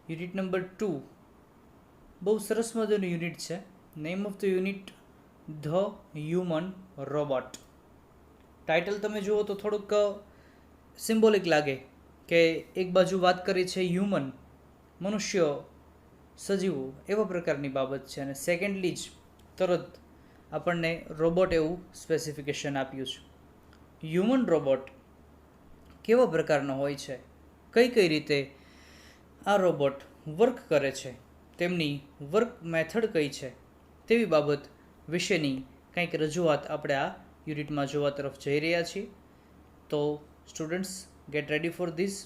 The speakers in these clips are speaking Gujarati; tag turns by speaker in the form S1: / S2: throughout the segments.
S1: યુનિટ નંબર 2 બહુ સરસ મજાનું યુનિટ છે. Name of the unit the human robot. Title તમે જુઓ તો થોડુંક સિમ્બોલિક લાગે કે એક બાજુ વાત કરી છે હ્યુમન, મનુષ્ય, સજીવો એવા પ્રકારની બાબત છે, અને સેકન્ડલી જ તરત આપણને રોબોટ એવું સ્પેસિફિકેશન આપ્યું છે. હ્યુમન રોબોટ કેવા પ્રકારનો હોય છે, કઈ કઈ રીતે આ રોબોટ વર્ક કરે છે, તેમની વર્ક મેથડ કઈ છે, તેવી બાબત વિશેની કંઈક રજૂઆત આપણે આ યુનિટમાં જોવા તરફ જઈ રહ્યા છીએ. તો students gate ready for this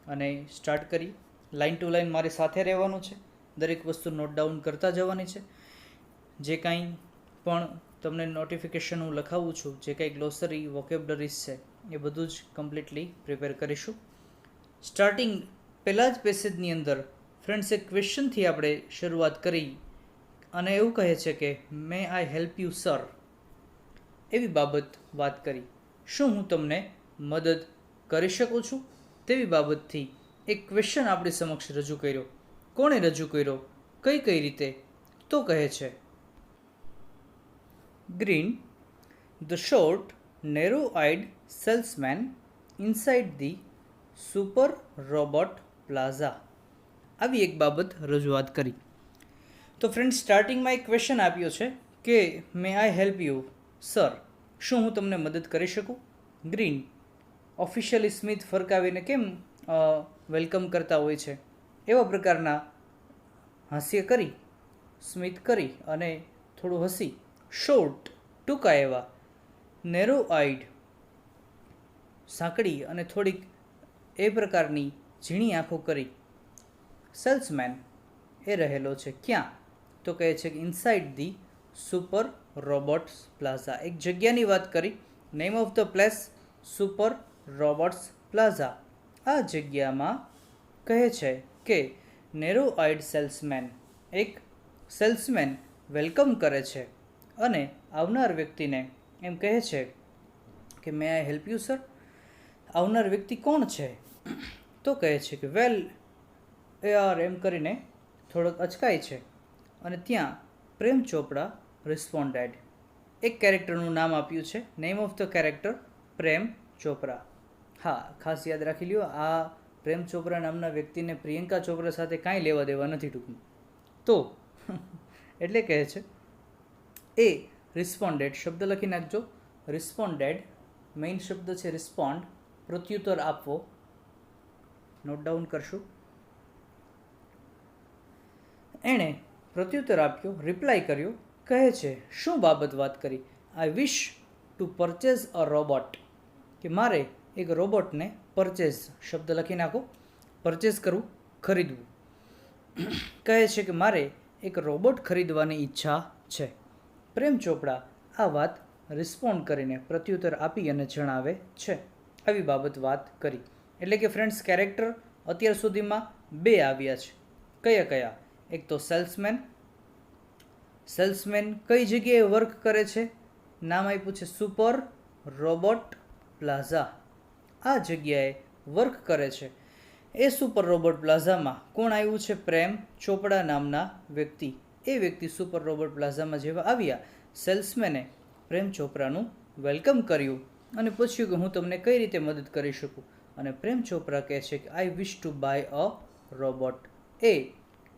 S1: અને સ્ટાર્ટ કરી. લાઇન ટુ લાઇન મારી સાથે રહેવાનું છે, દરેક વસ્તુ નોટ ડાઉન કરતા જવાની છે. જે કાંઈ પણ તમને નોટિફિકેશન હું લખાવું છું, જે કાંઈ ગ્લોસરી વોકેબલરીઝ છે, એ બધું જ કમ્પ્લીટલી પ્રિપેર કરીશું. સ્ટાર્ટિંગ પહેલાં જ પેસેજની અંદર ફ્રેન્ડ્સ એક ક્વેશ્ચનથી આપણે શરૂઆત કરી અને એવું કહે છે કે મે આઈ હેલ્પ યુ સર, એવી બાબત વાત કરી. શું હું તમને મદદ કરી શકું છું, તેવી બાબતથી એક ક્વેશ્ચન આપણી સમક્ષ રજૂ કર્યો. કોણે રજૂ કર્યો, કઈ કઈ રીતે? તો કહે છે green, the short narrow eyed salesman inside the super robot plaza. આવી એક બાબત રજૂઆત કરી. તો ફ્રેન્ડ, સ્ટાર્ટિંગમાં એક ક્વેશ્ચન આપ્યો છે કે મે આઈ હેલ્પ યુ સર, શું હું તમને મદદ કરી શકું? ગ્રીન ઓફિશિયલી સ્મિથ ફરકાવીને કેમ વેલકમ કરતા હોય છે, એવા પ્રકારના હાસ્ય કરી, સ્મિત કરી અને થોડું હસી. શોર્ટ ટૂંકા એવા, નેરો આઈડ સાંકડી અને થોડીક એ પ્રકારની ઝીણી આંખો કરી. સેલ્સમેન એ રહેલો છે ક્યાં? તો કહે છે કે inside the super robots plaza. એક જગ્યાની વાત કરી. Name of the place super robots plaza. આ જગ્યામાં કહે છે કે નેરો આઈડ સેલ્સમેન, એક સેલ્સમેન વેલકમ કરે છે અને આવનાર વ્યક્તિને એમ કહે છે કે મે આઈ હેલ્પ યુ સર. આવનાર વ્યક્તિ કોણ છે? તો કહે છે કે વેલ યાર, એમ કરીને થોડોક અચકાય છે. અને ત્યાં પ્રેમ ચોપડા રિસ્પોન્ડેડ. એક કેરેક્ટરનું નામ આપ્યું છે. Name of the character Prem Chopra. હા, ખાસ યાદ રાખી લ્યો, આ પ્રેમ ચોપરા નામના વ્યક્તિને પ્રિયંકા ચોપરા સાથે કાંઈ લેવા દેવા નથી ટૂંકમાં. તો એટલે કહે છે એ રિસ્પોન્ડેડ શબ્દ લખી નાખજો. રિસ્પોન્ડેડ મેઇન શબ્દ છે રિસ્પોન્ડ, પ્રત્યુત્તર આપવો. નોટ ડાઉન કરશું. એણે પ્રત્યુત્તર આપ્યો, રિપ્લાય કર્યો. કહે છે શું બાબત વાત કરી? I wish to purchase a robot, કે મારે એક રોબોટને પરચેઝ શબ્દ લખી નાખો. પરચેઝ કરવું, ખરીદવું. કહે છે કે મારે એક રોબોટ ખરીદવાની ઈચ્છા છે. પ્રેમ ચોપડા આ વાત રિસ્પોન્ડ કરીને પ્રત્યુત્તર આપી અને જણાવે છે. આવી બાબત વાત કરી. એટલે કે ફ્રેન્ડ્સ, કેરેક્ટર અત્યાર સુધીમાં બે આવ્યા છે. કયા કયા? એક તો સેલ્સમેન. સેલ્સમેન કઈ જગ્યાએ વર્ક કરે છે? નામ આપ્યું છે સુપર રોબોટ પ્લાઝા. આ જગ્યાએ વર્ક કરે છે. એ સુપર રોબોટ પ્લાઝામાં કોણ આવ્યું છે? પ્રેમ ચોપડા નામના વ્યક્તિ. એ વ્યક્તિ સુપર રોબોટ પ્લાઝામાં જેવા આવ્યા, સેલ્સમેને પ્રેમ ચોપરાનું વેલકમ કર્યું અને પૂછ્યું કે હું તમને કઈ રીતે મદદ કરી શકું. અને પ્રેમ ચોપરા કહે છે કે I wish to buy a robot. એ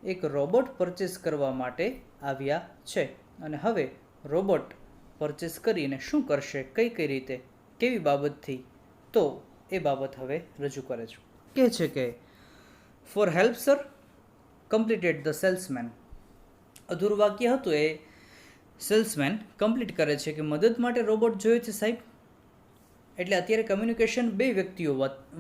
S1: એક રોબોટ પરચેસ કરવા માટે આવ્યા છે. અને હવે રોબોટ પરચેસ કરીને શું કરશે, કઈ કઈ રીતે, કેવી બાબતથી, તો એ બાબત હવે રજૂ કરે છે. કહે છે કે for help sir completed the salesman. અધૂરું વાક્ય હતું એ સેલ્સમેન કમ્પ્લીટ કરે છે કે મદદ માટે રોબોટ જોયો છે સાહેબ. એટલે અત્યારે કમ્યુનિકેશન બે વ્યક્તિઓ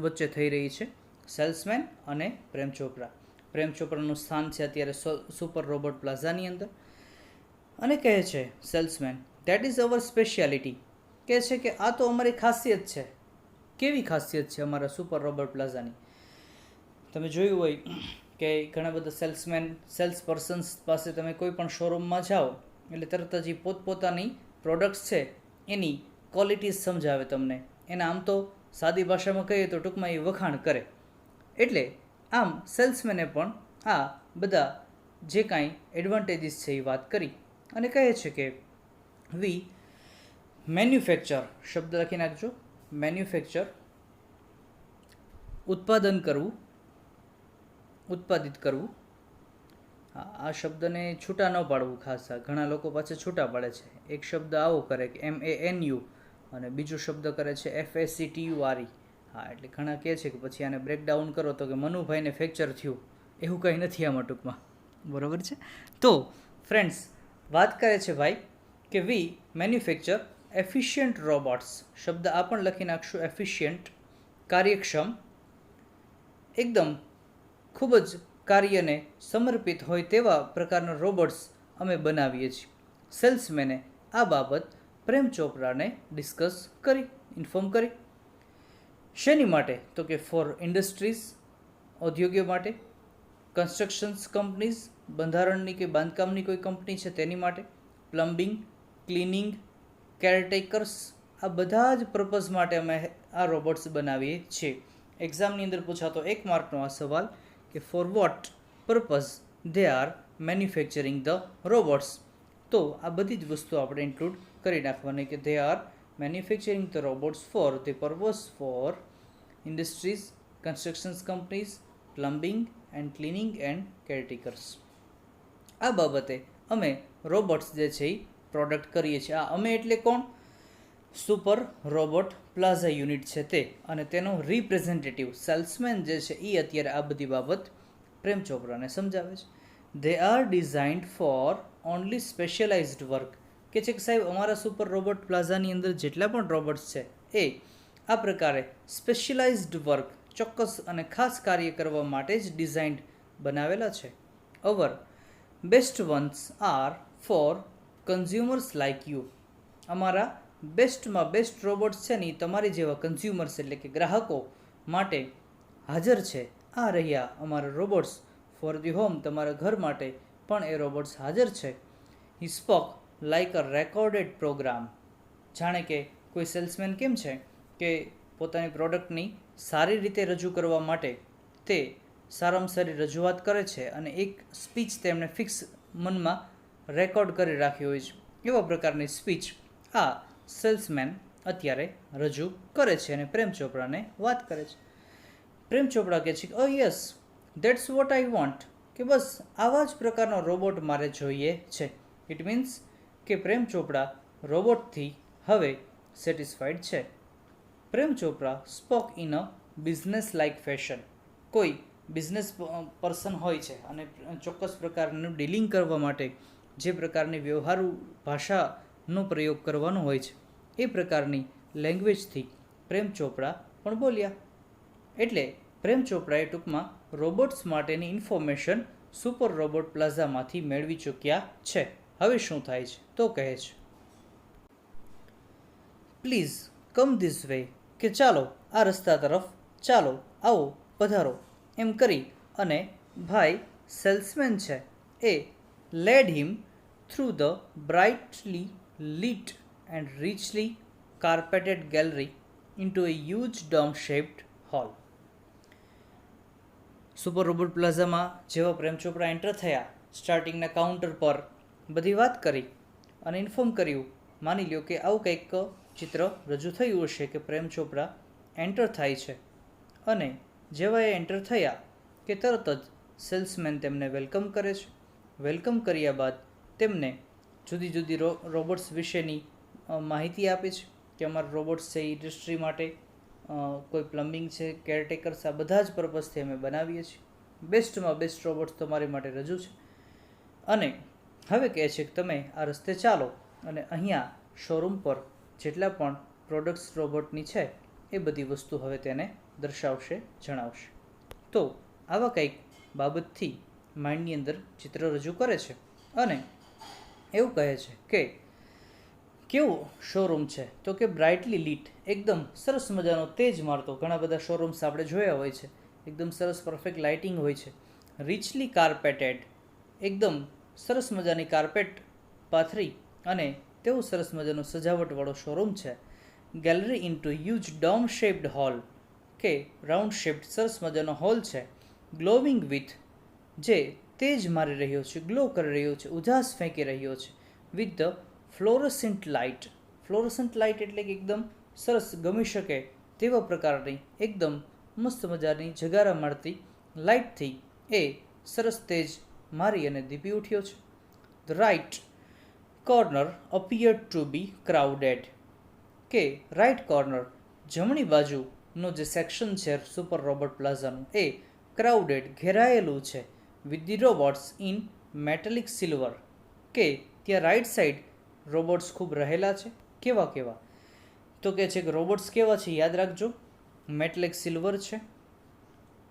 S1: વચ્ચે થઈ રહી છે, સેલ્સમેન અને પ્રેમ ચોપરા. પ્રેમ ચોપરાનું સ્થાન છે અત્યારે સુપર રોબોટ પ્લાઝાની અંદર. અને કહે છે salesman, that is our speciality. કહે છે કે આ તો અમારી ખાસિયત છે. કેવી ખાસિયત છે અમારા સુપર રોબોટ પ્લાઝાની? તમે જોયું હોય કે ઘણા બધા સેલ્સ પર્સન્સ પાસે તમે કોઈ પણ શોરૂમમાં જાઓ એટલે તરત જ પોતપોતાની પ્રોડક્ટ્સ છે એની ક્વોલિટીઝ સમજાવે તમને. એના આમ તો સાદી ભાષામાં કહીએ તો ટૂંકમાં એ વખાણ કરે. એટલે આમ સેલ્સમેને પણ આ બધા જે કાંઈ એડવાન્ટેજીસ છે એ વાત કરી અને કહે છે કે વી મેન્યુફેક્ચર, શબ્દ લખી નાખજો, મેન્યુફેક્ચર ઉત્પાદન કરવું, ઉત્પાદિત કરવું. આ શબ્દને છૂટા ન પાડવું ખાસ, ઘણા લોકો પાછળ છૂટા પાડે છે. એક શબ્દ આવો કરે કે MANU અને બીજો શબ્દ કરે છે FACTURE. હા, એટલે ઘણા કહે છે કે પછી આને બ્રેકડાઉન કરો તો કે મનુભાઈને ફ્રેક્ચર થયું, એવું કંઈ નથી આમાં ટૂંકમાં, બરાબર છે. તો ફ્રેન્ડ્સ, વાત કરે છે ભાઈ કે વી મેન્યુફેક્ચર એફિશિયન્ટ રોબોટ્સ. શબ્દ આ પણ લખી નાખશું, એફિશિયન્ટ, કાર્યક્ષમ, એકદમ ખૂબ જ કાર્યને સમર્પિત હોય તેવા પ્રકારના રોબોટ્સ અમે બનાવીએ છીએ. સેલ્સમેને આ બાબત પ્રેમ ચોપરાને ડિસ્કસ કરી, ઇન્ફોર્મ કરી. શેની માટે? તો કે ફોર ઇન્ડસ્ટ્રીઝ, ઔદ્યોગિકો માટે, કન્સ્ટ્રક્શન્સ કંપનીઝ, બંધારણની કે બાંધકામની કોઈ કંપની છે તેની માટે, પ્લમ્બિંગ, ક્લિનિંગ, કેરટેકર્સ, આ બધા જ પર્પઝ માટે અમે આ રોબોટ્સ બનાવીએ છીએ. એક્ઝામની અંદર પૂછાતો 1 માર્કનો આ સવાલ કે for what purpose they are manufacturing the robots. તો આ બધી જ વસ્તુ આપણે ઇન્ક્લુડ કરી નાખવાની કે they are manufacturing the robots for the purpose for industries, constructions companies, plumbing and cleaning and caretakers. આ બાબતે અમે રોબોટ્સ જે છે એ પ્રોડક્ટ કરીએ છીએ. આ અમે એટલે કોણ? સુપર રોબોટ પ્લાઝા યુનિટ છે તે, અને તેનો રિપ્રેઝેન્ટેટિવ સેલ્સમેન જે છે એ અત્યારે આ બધી બાબત પ્રેમ ચોપરાને સમજાવે છે. They are designed for only specialised work. કે છે કે સાહેબ અમારા સુપર રોબોટ પ્લાઝાની અંદર જેટલા પણ રોબોટ્સ છે એ આ પ્રકારે સ્પેશિયલાઇઝ્ડ વર્ક, ચોક્કસ અને ખાસ કાર્ય કરવા માટે જ ડિઝાઇન્ડ બનાવેલા છે. Our best ones are for consumers like you. અમારા બેસ્ટમાં બેસ્ટ રોબોટ્સ છે ને તમારી જેવા કન્ઝ્યુમર્સ એટલે કે ગ્રાહકો માટે હાજર છે. આ રહ્યા અમારા રોબોટ્સ ફોર ધી હોમ, તમારા ઘર માટે પણ એ રોબોટ્સ હાજર છે. He spoke like a recorded program. જાણે કે કોઈ સેલ્સમેન કેમ છે કે પોતાની પ્રોડક્ટની સારી રીતે રજૂ કરવા માટે તે સારામાં સારી રજૂઆત કરે છે અને એક સ્પીચ તેમણે ફિક્સ મનમાં રેકોર્ડ કરી રાખી હોય છે, એવા પ્રકારની સ્પીચ આ સેલ્સમેન અત્યારે રજૂ કરે છે અને પ્રેમ ચોપડાને વાત કરે છે. પ્રેમ ચોપડા કહે છે કે ઓ yes, that's what I want, કે બસ આવા જ પ્રકારનો રોબોટ મારે જોઈએ છે. ઇટ મીન્સ કે પ્રેમ ચોપડા રોબોટથી હવે સેટિસ્ફાઈડ છે. પ્રેમ ચોપડા spoke in a business like fashion. કોઈ બિઝનેસ પર્સન હોય છે અને ચોક્કસ પ્રકારનું ડીલિંગ કરવા માટે જે પ્રકારની વ્યવહારુ ભાષાનો પ્રયોગ કરવાનો હોય છે એ પ્રકારની લેંગ્વેજથી પ્રેમ ચોપડા પણ બોલ્યા. એટલે પ્રેમ ચોપડાએ ટૂંકમાં રોબોટ્સ માટેની ઇન્ફોર્મેશન સુપર રોબોટ પ્લાઝામાંથી મેળવી ચૂક્યા છે. હવે શું થાય છે? તો કહે છે પ્લીઝ કમ ધીસ વે, કે ચાલો આ રસ્તા તરફ ચાલો, આવો પધારો, એમ કરી અને ભાઈ સેલ્સમેન છે એ led him through the brightly lit and richly carpeted gallery into a huge dome-shaped hall. Super robot પ્લાઝામાં જેવા પ્રેમ ચોપડા એન્ટર થયા, સ્ટાર્ટિંગના કાઉન્ટર પર બધી વાત કરી અને ઇન્ફોર્મ કર્યું. માની લ્યો કે આવું કંઈક ચિત્ર રજૂ થયું હશે કે પ્રેમ ચોપડા એન્ટર થાય છે અને જેવા એ એન્ટર થયા કે તરત જ સેલ્સમેન તેમને વેલકમ કરે છે. વેલકમ કર્યા બાદ તેમને જુદી જુદી રોબોટ્સ વિશેની માહિતી આપે છે કે અમારા રોબોટ્સ છે ઇન્ડસ્ટ્રી માટે, કોઈ પ્લમ્બિંગ છે, કેરટેકર્સ, આ બધા જ પર્પઝથી અમે બનાવીએ છીએ. બેસ્ટમાં બેસ્ટ રોબોટ્સ તમારી માટે રજૂ છે. અને હવે કહે છે કે તમે આ રસ્તે ચાલો અને અહીંયા શોરૂમ પર જેટલા પણ પ્રોડક્ટ્સ રોબોટની છે એ બધી વસ્તુ હવે તેને દર્શાવશે, જણાવશે. તો આવા કંઈક બાબતથી માઇન્ડની અંદર ચિત્ર રજૂ કરે છે અને એવું કહે છે કે કેવો શોરૂમ છે? તો કે બ્રાઇટલી લીટ, એકદમ સરસ મજાનો તેજ મારતો. ઘણા બધા શોરૂમ્સ આપણે જોયા હોય છે, એકદમ સરસ પરફેક્ટ લાઇટિંગ હોય છે. રિચલી કાર્પેટેડ, એકદમ સરસ મજાની કાર્પેટ પાથરી અને તેવું સરસ મજાનો સજાવટવાળો શોરૂમ છે. Gallery into huge dome shaped hall, કે રાઉન્ડ શેપ્ડ સરસ મજાનો હોલ છે. ગ્લોવિંગ વિથ જે તેજ મારી રહ્યો છે, ગ્લો કરી રહ્યો છે, ઉજાસ ફેંકી રહ્યો છે with the fluorescent light. Fluorescent light એટલે કે એકદમ સરસ ગમી શકે તેવા પ્રકારની એકદમ મસ્ત મજાની જગારા મારતી લાઇટથી એ સરસ તેજ મારી અને દીપી ઉઠ્યો છે. The right corner appeared to be crowded, કે રાઇટ કોર્નર જમણી બાજુનો જે સેક્શન છે સુપર રોબોટ પ્લાઝાનું એ ક્રાઉડેડ ઘેરાયેલું છે with the robots in metallic silver, કે ત્યાં રાઇટ સાઈડ રોબોટ્સ ખૂબ રહેલા છે. કેવા કેવા તો કે છે કે રોબોટ્સ કેવા છે યાદ રાખજો, મેટેલિક સિલ્વર છે,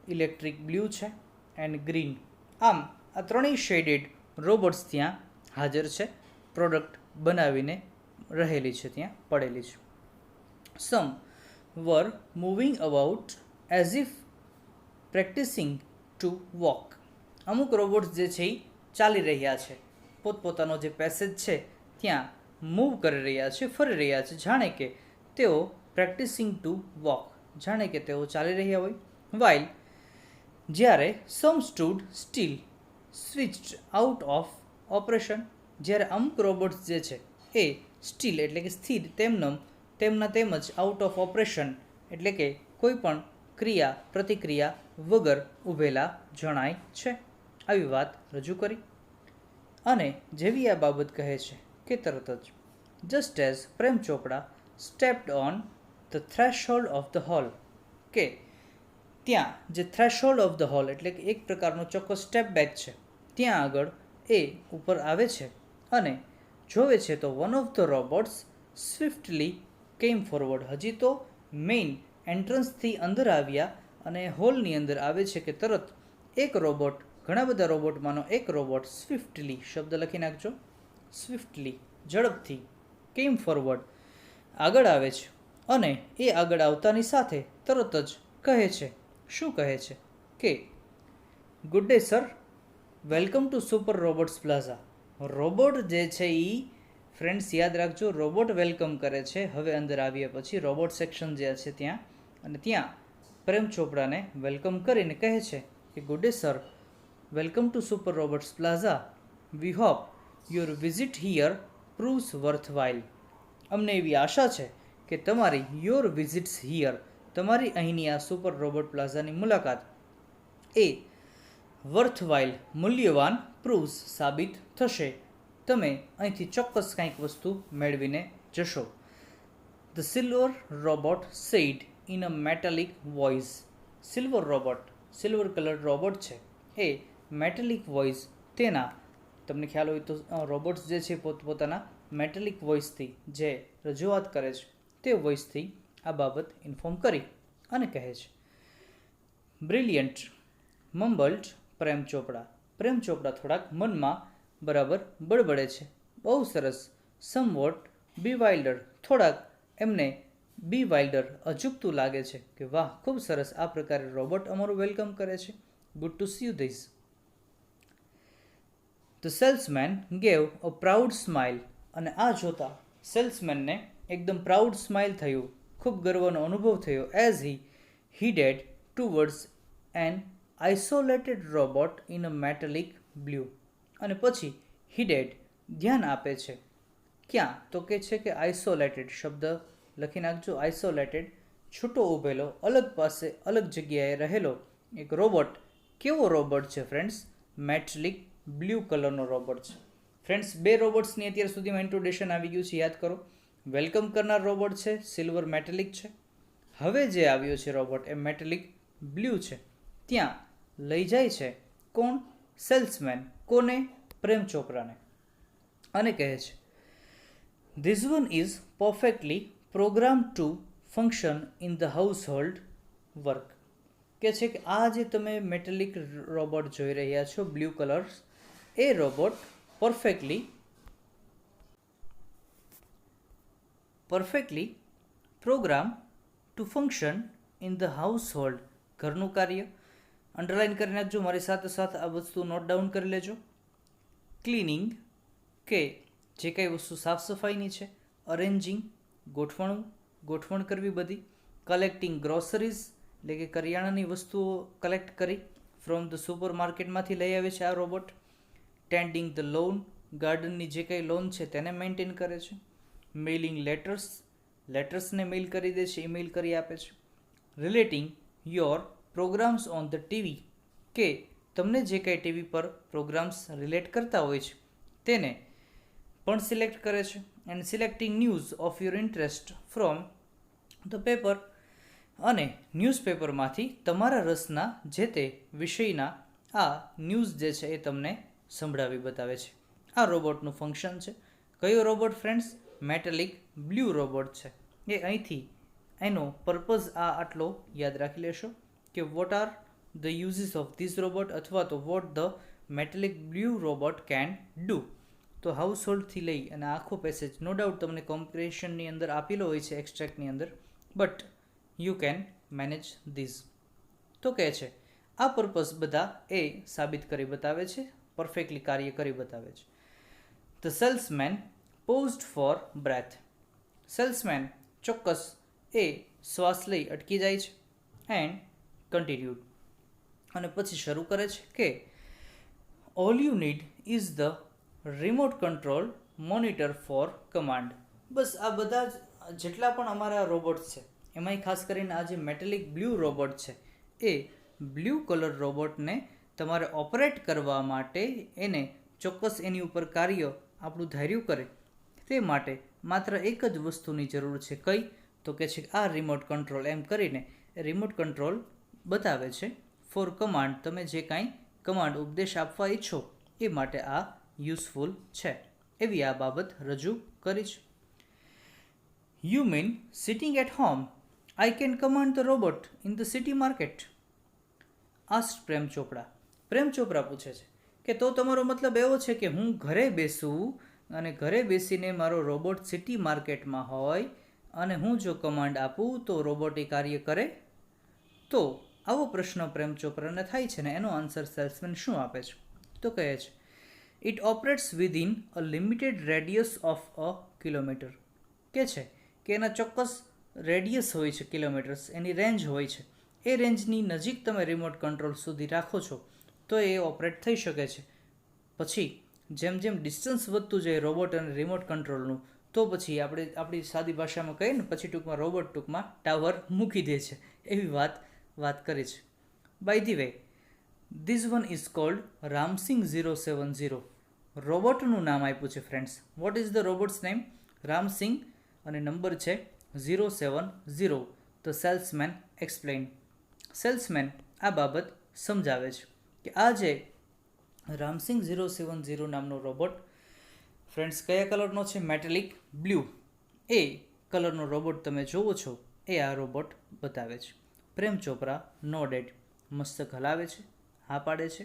S1: ઇલેક્ટ્રિક બ્લુ છે એન્ડ ગ્રીન. આમ આ ત્રણેય શેડેડ રોબોટ્સ ત્યાં હાજર છે, પ્રોડક્ટ બનાવીને રહેલી છે, ત્યાં પડેલી છે. Some were moving about as if practising to walk. અમુક રોબોટ્સ જે છે એ ચાલી રહ્યા છે, પોતપોતાનો જે પેસેજ છે ત્યાં મૂવ કરી રહ્યા છે, ફરી રહ્યા છે, જાણે કે તેઓ પ્રેક્ટિસિંગ ટુ વોક, જાણે કે તેઓ ચાલી રહ્યા હોય. વાઇલ જ્યારે some stood still switched out of operation. જ્યારે અમુક રોબોટ્સ જે છે એ સ્ટીલ એટલે કે સ્થિર તેમના તેમજ આઉટ ઓફ ઓપરેશન એટલે કે કોઈ પણ ક્રિયા પ્રતિક્રિયા વગર ઊભેલા જણાય છે. આવી વાત રજૂ કરી અને જેવી આ બાબત કહે છે કે તરત જ just as Prem Chopra stepped on the threshold of the hall, કે ત્યાં જે થ્રેશહોલ્ડ ઓફ ધ હોલ એટલે કે એક પ્રકારનો ચોક્કસ સ્ટેપ બેક છે ત્યાં આગળ એ ઉપર આવે છે અને જોવે છે તો વન ઓફ ધ રોબોટ્સ સ્વિફ્ટલી કેમ ફોરવર્ડ. હજી તો મેઇન એન્ટ્રન્સથી અંદર આવ્યા અને હોલની અંદર આવે છે કે તરત એક રોબોટ, ઘણા બધા રોબોટમાંનો એક રોબોટ સ્વિફ્ટલી શબ્દ લખી નાખજો, સ્વિફ્ટલી ઝડપથી, કેમ ફોરવર્ડ આગળ આવે છે અને એ આગળ આવતાની સાથે તરત જ કહે છે, શું કહે છે કે good day sir, welcome to super robots plaza. Robot જે છે એ ફ્રેન્ડ્સ યાદ રાખજો રોબોટ વેલકમ કરે છે. હવે અંદર આવ્યા પછી રોબોટ સેક્શન જે છે ત્યાં, અને ત્યાં પ્રેમ ચોપડાને વેલકમ કરીને કહે છે કે good day sir, welcome to super robots plaza. We hope your visit here proves worthwhile. અમને એવી આશા છે કે તમારી યોર વિઝિટ્સ હિયર, તમારી અહીંની આ સુપર રોબોટ પ્લાઝાની મુલાકાત એ વર્થવાઇલ મૂલ્યવાન પ્રૂવ્સ સાબિત થશે. તમે અહીંથી ચોક્કસ કંઈક વસ્તુ મેળવીને જશો. The silver robot said in a metallic voice. Silver robot, silver colour robot છે એ મેટાલિક વોઇસ તેના, તમને ખ્યાલ હોય તો રોબોટ્સ જે છે પોતપોતાના મેટાલિક વોઇસથી જે રજૂઆત કરે છે તે વોઇસથી આ બાબત ઇન્ફોર્મ કરી અને કહે છે. બ્રિલિયન્ટ મમ્બલ્ડ પ્રેમ ચોપડા. પ્રેમ ચોપડા થોડાક મનમાં બરાબર બળબડે છે, બહુ સરસ. સમવોટ બીવાઇલ્ડર, થોડાક એમને બીવાઇલ્ડર અજુગતું લાગે છે કે વાહ ખૂબ સરસ, આ પ્રકારે રોબોટ અમારું વેલકમ કરે છે. Good to C you this. The salesman gave a proud smile. અને આ જોતા સેલ્સમેનને એકદમ પ્રાઉડ સ્માઇલ થયું, ખૂબ ગર્વનો અનુભવ થયો. As he headed towards an isolated robot in a metallic blue. અને પછી હીડેડ ધ્યાન આપે છે, ક્યાં તો કે છે કે આઇસોલેટેડ શબ્દ લખી નાખજો, આઇસોલેટેડ છૂટો ઊભેલો, અલગ પાસે અલગ જગ્યાએ રહેલો એક રોબોટ. કેવો રોબોટ છે ફ્રેન્ડ્સ? મેટાલિક બ્લુ કલરનો રોબોટ છે. ફ્રેન્ડ્સ બે રોબોટ્સની અત્યાર સુધીમાં ઇન્ટ્રોડક્શન આવી ગયું છે, યાદ કરો. વેલકમ કરનાર રોબોટ છે સિલ્વર મેટાલિક છે, હવે જે આવ્યો છે રોબોટ એ મેટાલિક બ્લુ છે. ત્યાં લઈ જાય છે કોણ? સેલ્સમેન. કોને? પ્રેમ ચોપરાને. અને કહે છે this one is perfectly program to function in the household work. કે છે કે આ જે તમે મેટાલિક રોબોટ જોઈ રહ્યા છો બ્લુ કલર્સ, એ robot perfectly program to function in the household, ઘરનું કાર્ય. અંડરલાઇન કરી નાખજો, મારી સાથે સાથે આ વસ્તુ નોટ ડાઉન કરી લેજો. ક્લિનિંગ, કે જે કંઈ વસ્તુ સાફ સફાઈની છે. અરેન્જિંગ, ગોઠવણ કરવી બધી. કલેક્ટિંગ ગ્રોસરીઝ, એટલે કે કરિયાણાની વસ્તુઓ કલેક્ટ કરી. ફ્રોમ ધ સુપર માર્કેટમાંથી લઈ આવે છે આ રોબોટ. ટેન્ડિંગ ધ લોન, ગાર્ડનની જે કંઈ લોન છે તેને મેન્ટેન કરે છે. મેઇલિંગ લેટર્સ, લેટર્સને મેઇલ કરી દે છે, ઈમેલ કરી આપે છે. Relating your programs on the TV, કે તમને જે કંઈ ટીવી પર પ્રોગ્રામ્સ રિલેટ કરતા હોય છે તેને પણ સિલેક્ટ કરે છે. And selecting news of your interest from the paper, અને ન્યૂઝપેપરમાંથી તમારા રસના જે તે વિષયના આ ન્યૂઝ જે છે એ તમને સંભળાવી બતાવે છે. આ રોબોટનું ફંક્શન છે. કયો રોબોટ ફ્રેન્ડ્સ? મેટેલિક બ્લુ રોબોટ છે. એ અહીંથી એનો પર્પઝ આટલો યાદ રાખી લેશો કે what are the uses of this robot, અથવા તો what the metallic blue robot can do. તો હાઉસહોલ્ડથી લઈ અને આખો પેસેજ નો ડાઉટ તમને કોમ્પ્રિહેન્શનની અંદર આપેલો હોય છે એક્સ્ટ્રેક્ટની અંદર, but you can manage these. તો કહે છે આ પર્પઝ બધા એ સાબિત કરી બતાવે છે, પરફેક્ટલી કાર્ય કરી બતાવે છે. The salesman paused for breath. Salesman ચોક્કસ એ શ્વાસ લઈ અટકી જાય છે. એન્ડ કન્ટિન્યુડ, અને પછી શરૂ કરે છે કે all you need is the remote control monitor for command. બસ આ બધા જ જેટલા પણ અમારા રોબોટ્સ છે એમાંય ખાસ કરીને આ જે મેટેલિક બ્લુ રોબોટ છે એ બ્લુ કલર રોબોટને તમારે ઓપરેટ કરવા માટે એને ચોક્કસ એની ઉપર કાર્ય આપણું ધાર્યું કરે તે માટે માત્ર એક જ વસ્તુની જરૂર છે. કઈ? તો કે છે આ રિમોટ કંટ્રોલ. એમ કરીને રિમોટ કંટ્રોલ બતાવે છે ફોર કમાન્ડ. તમે જે કાંઈ કમાન્ડ ઉપદેશ આપવા ઈચ્છો એ માટે આ યુઝફુલ છે, એવી આ બાબત રજૂ કરી છે. You mean sitting at home I can command the robot in the city market? Ask Prem Chopra. Prem ચોપડા પૂછે છે કે તો તમારો મતલબ એવો છે કે હું ઘરે બેસું અને ઘરે બેસીને મારો રોબોટ સિટી માર્કેટમાં હોય અને હું જો કમાન્ડ આપું તો રોબોટ એ કાર્ય કરે? તો આવો પ્રશ્ન પ્રેમ ચોપરાને થાય છે ને એનો આન્સર સેલ્સમેન શું આપે છે? તો કહે છે it operates within a limited radius of a kilometre. કે છે કે એના ચોક્કસ રેડિયસ હોય છે, કિલોમીટર્સ એની રેન્જ હોય છે. એ રેન્જની નજીક તમે રિમોટ કંટ્રોલ સુધી રાખો છો તો એ ઓપરેટ થઈ શકે છે. પછી જેમ જેમ ડિસ્ટન્સ વધતું જાય રોબોટ અને રિમોટ કંટ્રોલનું, તો પછી આપણી સાદી ભાષામાં કહીએ ને પછી ટૂંકમાં રોબોટ ટૂંકમાં ટાવર મૂકી દે છે, એવી વાત કરી છે. By the way, this one is called Ramsingh 070. રોબોટનું નામ આપ્યું છે friends. What is the robot's name? Ramsingh, અને નંબર છે 070. The salesman explain. સેલ્સમેન આ બાબત સમજાવે છે કે આ જે રામસિંગ 070 નામનો રોબોટ ફ્રેન્ડ્સ કયા કલરનો છે? મેટેલિક બ્લુ. એ કલરનો રોબોટ તમે જોવો છો એ આ રોબોટ બતાવે છે. પ્રેમ ચોપરા નોડેડ, મસ્તક હલાવે છે, હા પાડે છે.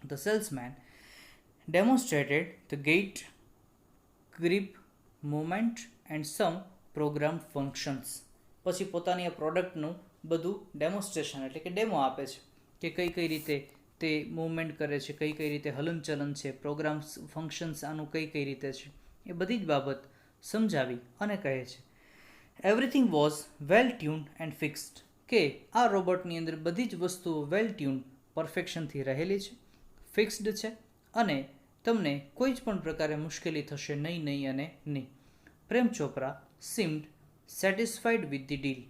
S1: The salesman demonstrated the gait, grip, movement and some program functions. પછી પોતાની આ પ્રોડક્ટનું બધું ડેમોન્સ્ટ્રેશન એટલે કે ડેમો આપે છે કે કઈ રીતે તે મૂવમેન્ટ કરે છે, કઈ રીતે હલનચલન છે, પ્રોગ્રામ્સ ફંક્શન્સ આનું કઈ રીતે છે, એ બધી જ બાબત સમજાવી અને કહે છે everything was well tuned and fixed. કે આ રોબોટની અંદર બધી જ વસ્તુઓ વેલ ટ્યુન્ડ, પરફેક્શનથી રહેલી છે, ફિક્સ્ડ છે, અને તમને કોઈ જ પણ પ્રકારે મુશ્કેલી થશે નહીં અને નહીં. Prem Chopra seemed satisfied with the deal.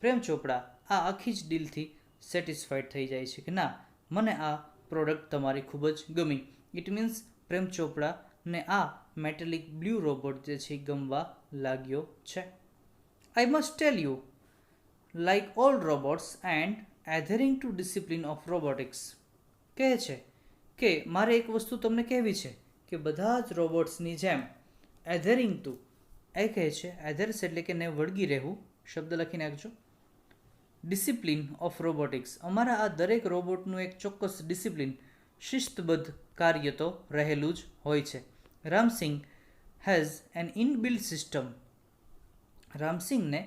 S1: Prem Chopra આ આખી જ ડીલથી સેટિસ્ફાઈડ થઈ જાય છે કે ના, મને આ પ્રોડક્ટ તમારી ખૂબ જ ગમી. ઇટ મીન્સ પ્રેમ ચોપડાને આ મેટેલિક બ્લુ રોબોટ જે છે ગમવા લાગ્યો છે. I must tell you, like all robots and adhering to discipline of robotics. કહે છે કે મારે એક વસ્તુ તમને કહેવી છે કે બધા જ રોબોટ્સની જેમ એધરિંગ ટુ, એ કહે છે એધર્સ એટલે કે ને વળગી રહેવું, શબ્દ લખી નાખજો. ડિસિપ્લિન ઓફ રોબોટિક્સ, અમારા આ દરેક રોબોટનું એક ચોક્કસ ડિસિપ્લિન, શિસ્તબદ્ધ કાર્ય તો રહેલું જ હોય છે. Ramsingh has an inbuilt system. રામસિંગને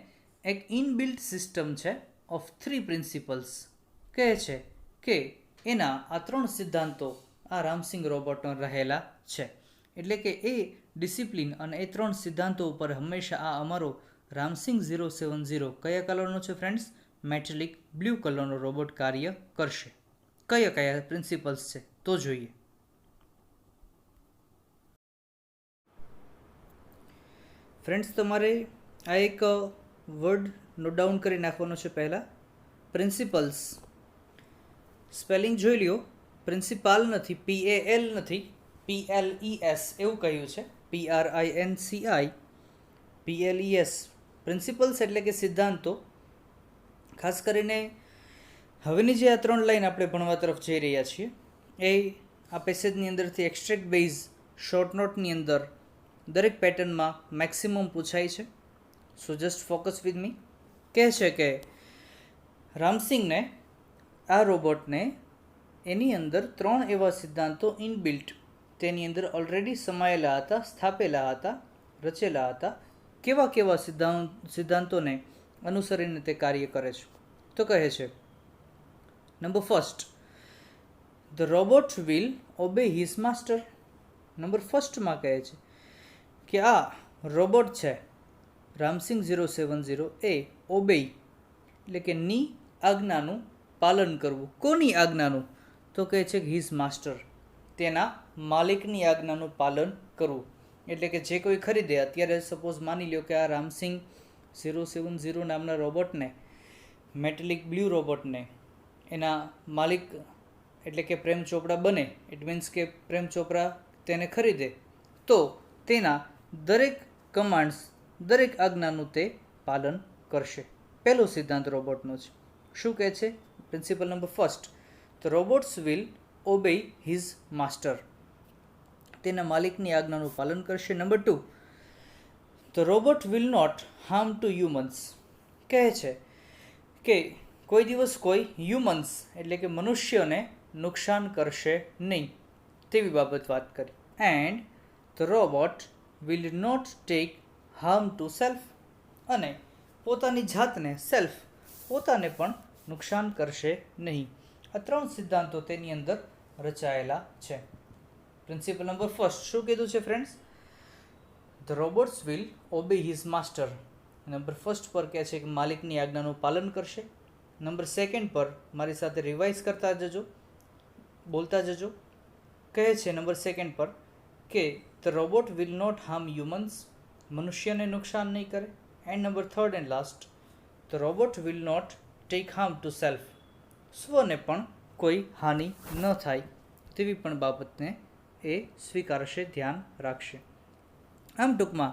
S1: એક ઇનબિલ્ટ સિસ્ટમ છે ઓફ 3 પ્રિન્સિપલ્સ. કહે છે કે એના આ 3 સિદ્ધાંતો આ રામસિંગ રોબોટનો રહેલા છે. એટલે કે એ ડિસિપ્લિન અને એ 3 સિદ્ધાંતો ઉપર હંમેશા આ અમારો રામસિંગ 070 કયા કલરનો છે ફ્રેન્ડ્સ? મેટેલિક બ્લુ કલરનો રોબોટ કાર્ય કરશે. કયા કયા પ્રિન્સિપલ્સ છે તો જોઈએ. ફ્રેન્ડ્સ, તમારે આ એક વર્ડ નોટ ડાઉન કરી નાખવાનો છે. પહેલાં પ્રિન્સિપલ્સ સ્પેલિંગ જોઈ લ્યો. પ્રિન્સિપાલ નથી, PAL નથી, PLES એવું કહ્યું છે. PRINCIPLES. પ્રિન્સિપલ્સ એટલે કે સિદ્ધાંતો. ખાસ કરીને હવેની જે આ 3 લાઈન આપણે ભણવા તરફ જઈ રહ્યા છીએ એ આ પેસેજની અંદરથી એક્સ્ટ્રેક્ટ બેઝ શોર્ટ નોટની અંદર દરેક પેટર્નમાં મેક્સિમમ પૂછાય છે. સો જસ્ટ ફોકસ વિથ મી. કહે છે કે રામસિંગને આ રોબોટને એની અંદર 3 એવા સિદ્ધાંતો ઇનબિલ્ટ તેની અંદર ઓલરેડી સમાયેલા હતા, સ્થાપેલા હતા, રચેલા હતા. કેવા કેવા સિદ્ધાંતોને અનુસરીને તે કાર્ય કરે છે? તો કહે છે number first, the robot will obey his master. Number ફર્સ્ટમાં કહે છે કે આ રોબોટ છે રામસિંગ 070 એ ઓબે એટલે કે ની આજ્ઞાનું પાલન કરવું. કોની આજ્ઞાનું? તો કહે છે કે હિઝ માસ્ટર, તેના માલિકની આજ્ઞાનું પાલન કરવું. એટલે કે જે કોઈ ખરીદે, અત્યારે સપોઝ માની લો કે આ રામસિંગ 070 નામના રોબોટને, મેટેલિક બ્લુ રોબોટને એના માલિક એટલે કે પ્રેમ ચોપડા બને, ઇટ મીન્સ કે પ્રેમ ચોપડા તેને ખરીદે તો તેના દરેક કમાન્ડ્સ, દરેક આજ્ઞાનું તે પાલન કરશે. પહેલો સિદ્ધાંત રોબોટનો છે. શું કહે છે? Principle number first, the robots will obey his master, તેના માલિકની આજ્ઞાનું પાલન કરશે. Number 2, the robot will not harm to humans. કહે છે કે કોઈ દિવસ કોઈ હ્યુમન્સ એટલે કે મનુષ્યોને નુકસાન કરશે નહીં, તેવી બાબત વાત કરી. And the robot will not take harm to self, અને પોતાની જાતને, સેલ્ફ પોતાને પણ નુકસાન કરશે નહીં. આ 3 સિદ્ધાંતો તેની અંદર રચાયેલા છે. પ્રિન્સિપલ નંબર ફર્સ્ટ શું કીધું છે friends? The robots will obey his master. Number first પર કહે છે કે માલિકની આજ્ઞાનું પાલન કરશે. નંબર સેકન્ડ પર મારી સાથે રિવાઇઝ કરતા જજો, બોલતા જજો. કહે છે નંબર સેકન્ડ પર કે the robot will not harm humans, મનુષ્યને નુકસાન નહીં કરે. And number third and last, the robot will not take harm to self, સ્વને પણ કોઈ હાનિ ન થાય તેવી પણ બાબતને એ સ્વીકારશે, ધ્યાન રાખશે. આમ ટૂંકમાં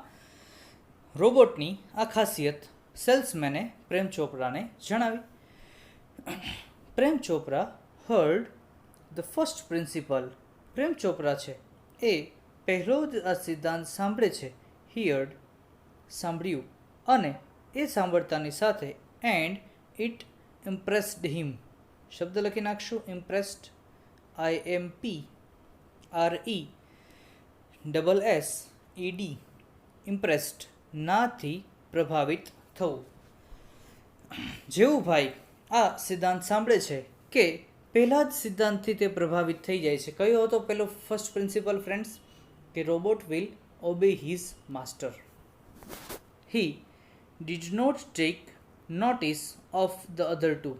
S1: રોબોટની આ ખાસિયત સેલ્સમેને પ્રેમ ચોપરાને જણાવી. Prem Chopra heard the first principle. Prem Chopra છે એ પહેલો જ આ સિદ્ધાંત સાંભળે છે. હિયર્ડ સાંભળ્યું, અને એ સાંભળતાની સાથે એન્ડ ઇટ ઇમ્પ્રેસ્ડ હિમ. શબ્દ લખી નાખશું ઇમ્પ્રેસ્ડ, IMPRESSED, ઇમ્પ્રેસ્ડ, નાથી પ્રભાવિત થવું. જેવું ભાઈ આ સિદ્ધાંત સાંભળે છે કે પહેલા જ સિદ્ધાંતથી તે પ્રભાવિત થઈ જાય છે. કયો હતો પહેલો ફર્સ્ટ પ્રિન્સિપલ ફ્રેન્ડ્સ? કે robot will obey his master. He did not take notice of the other two.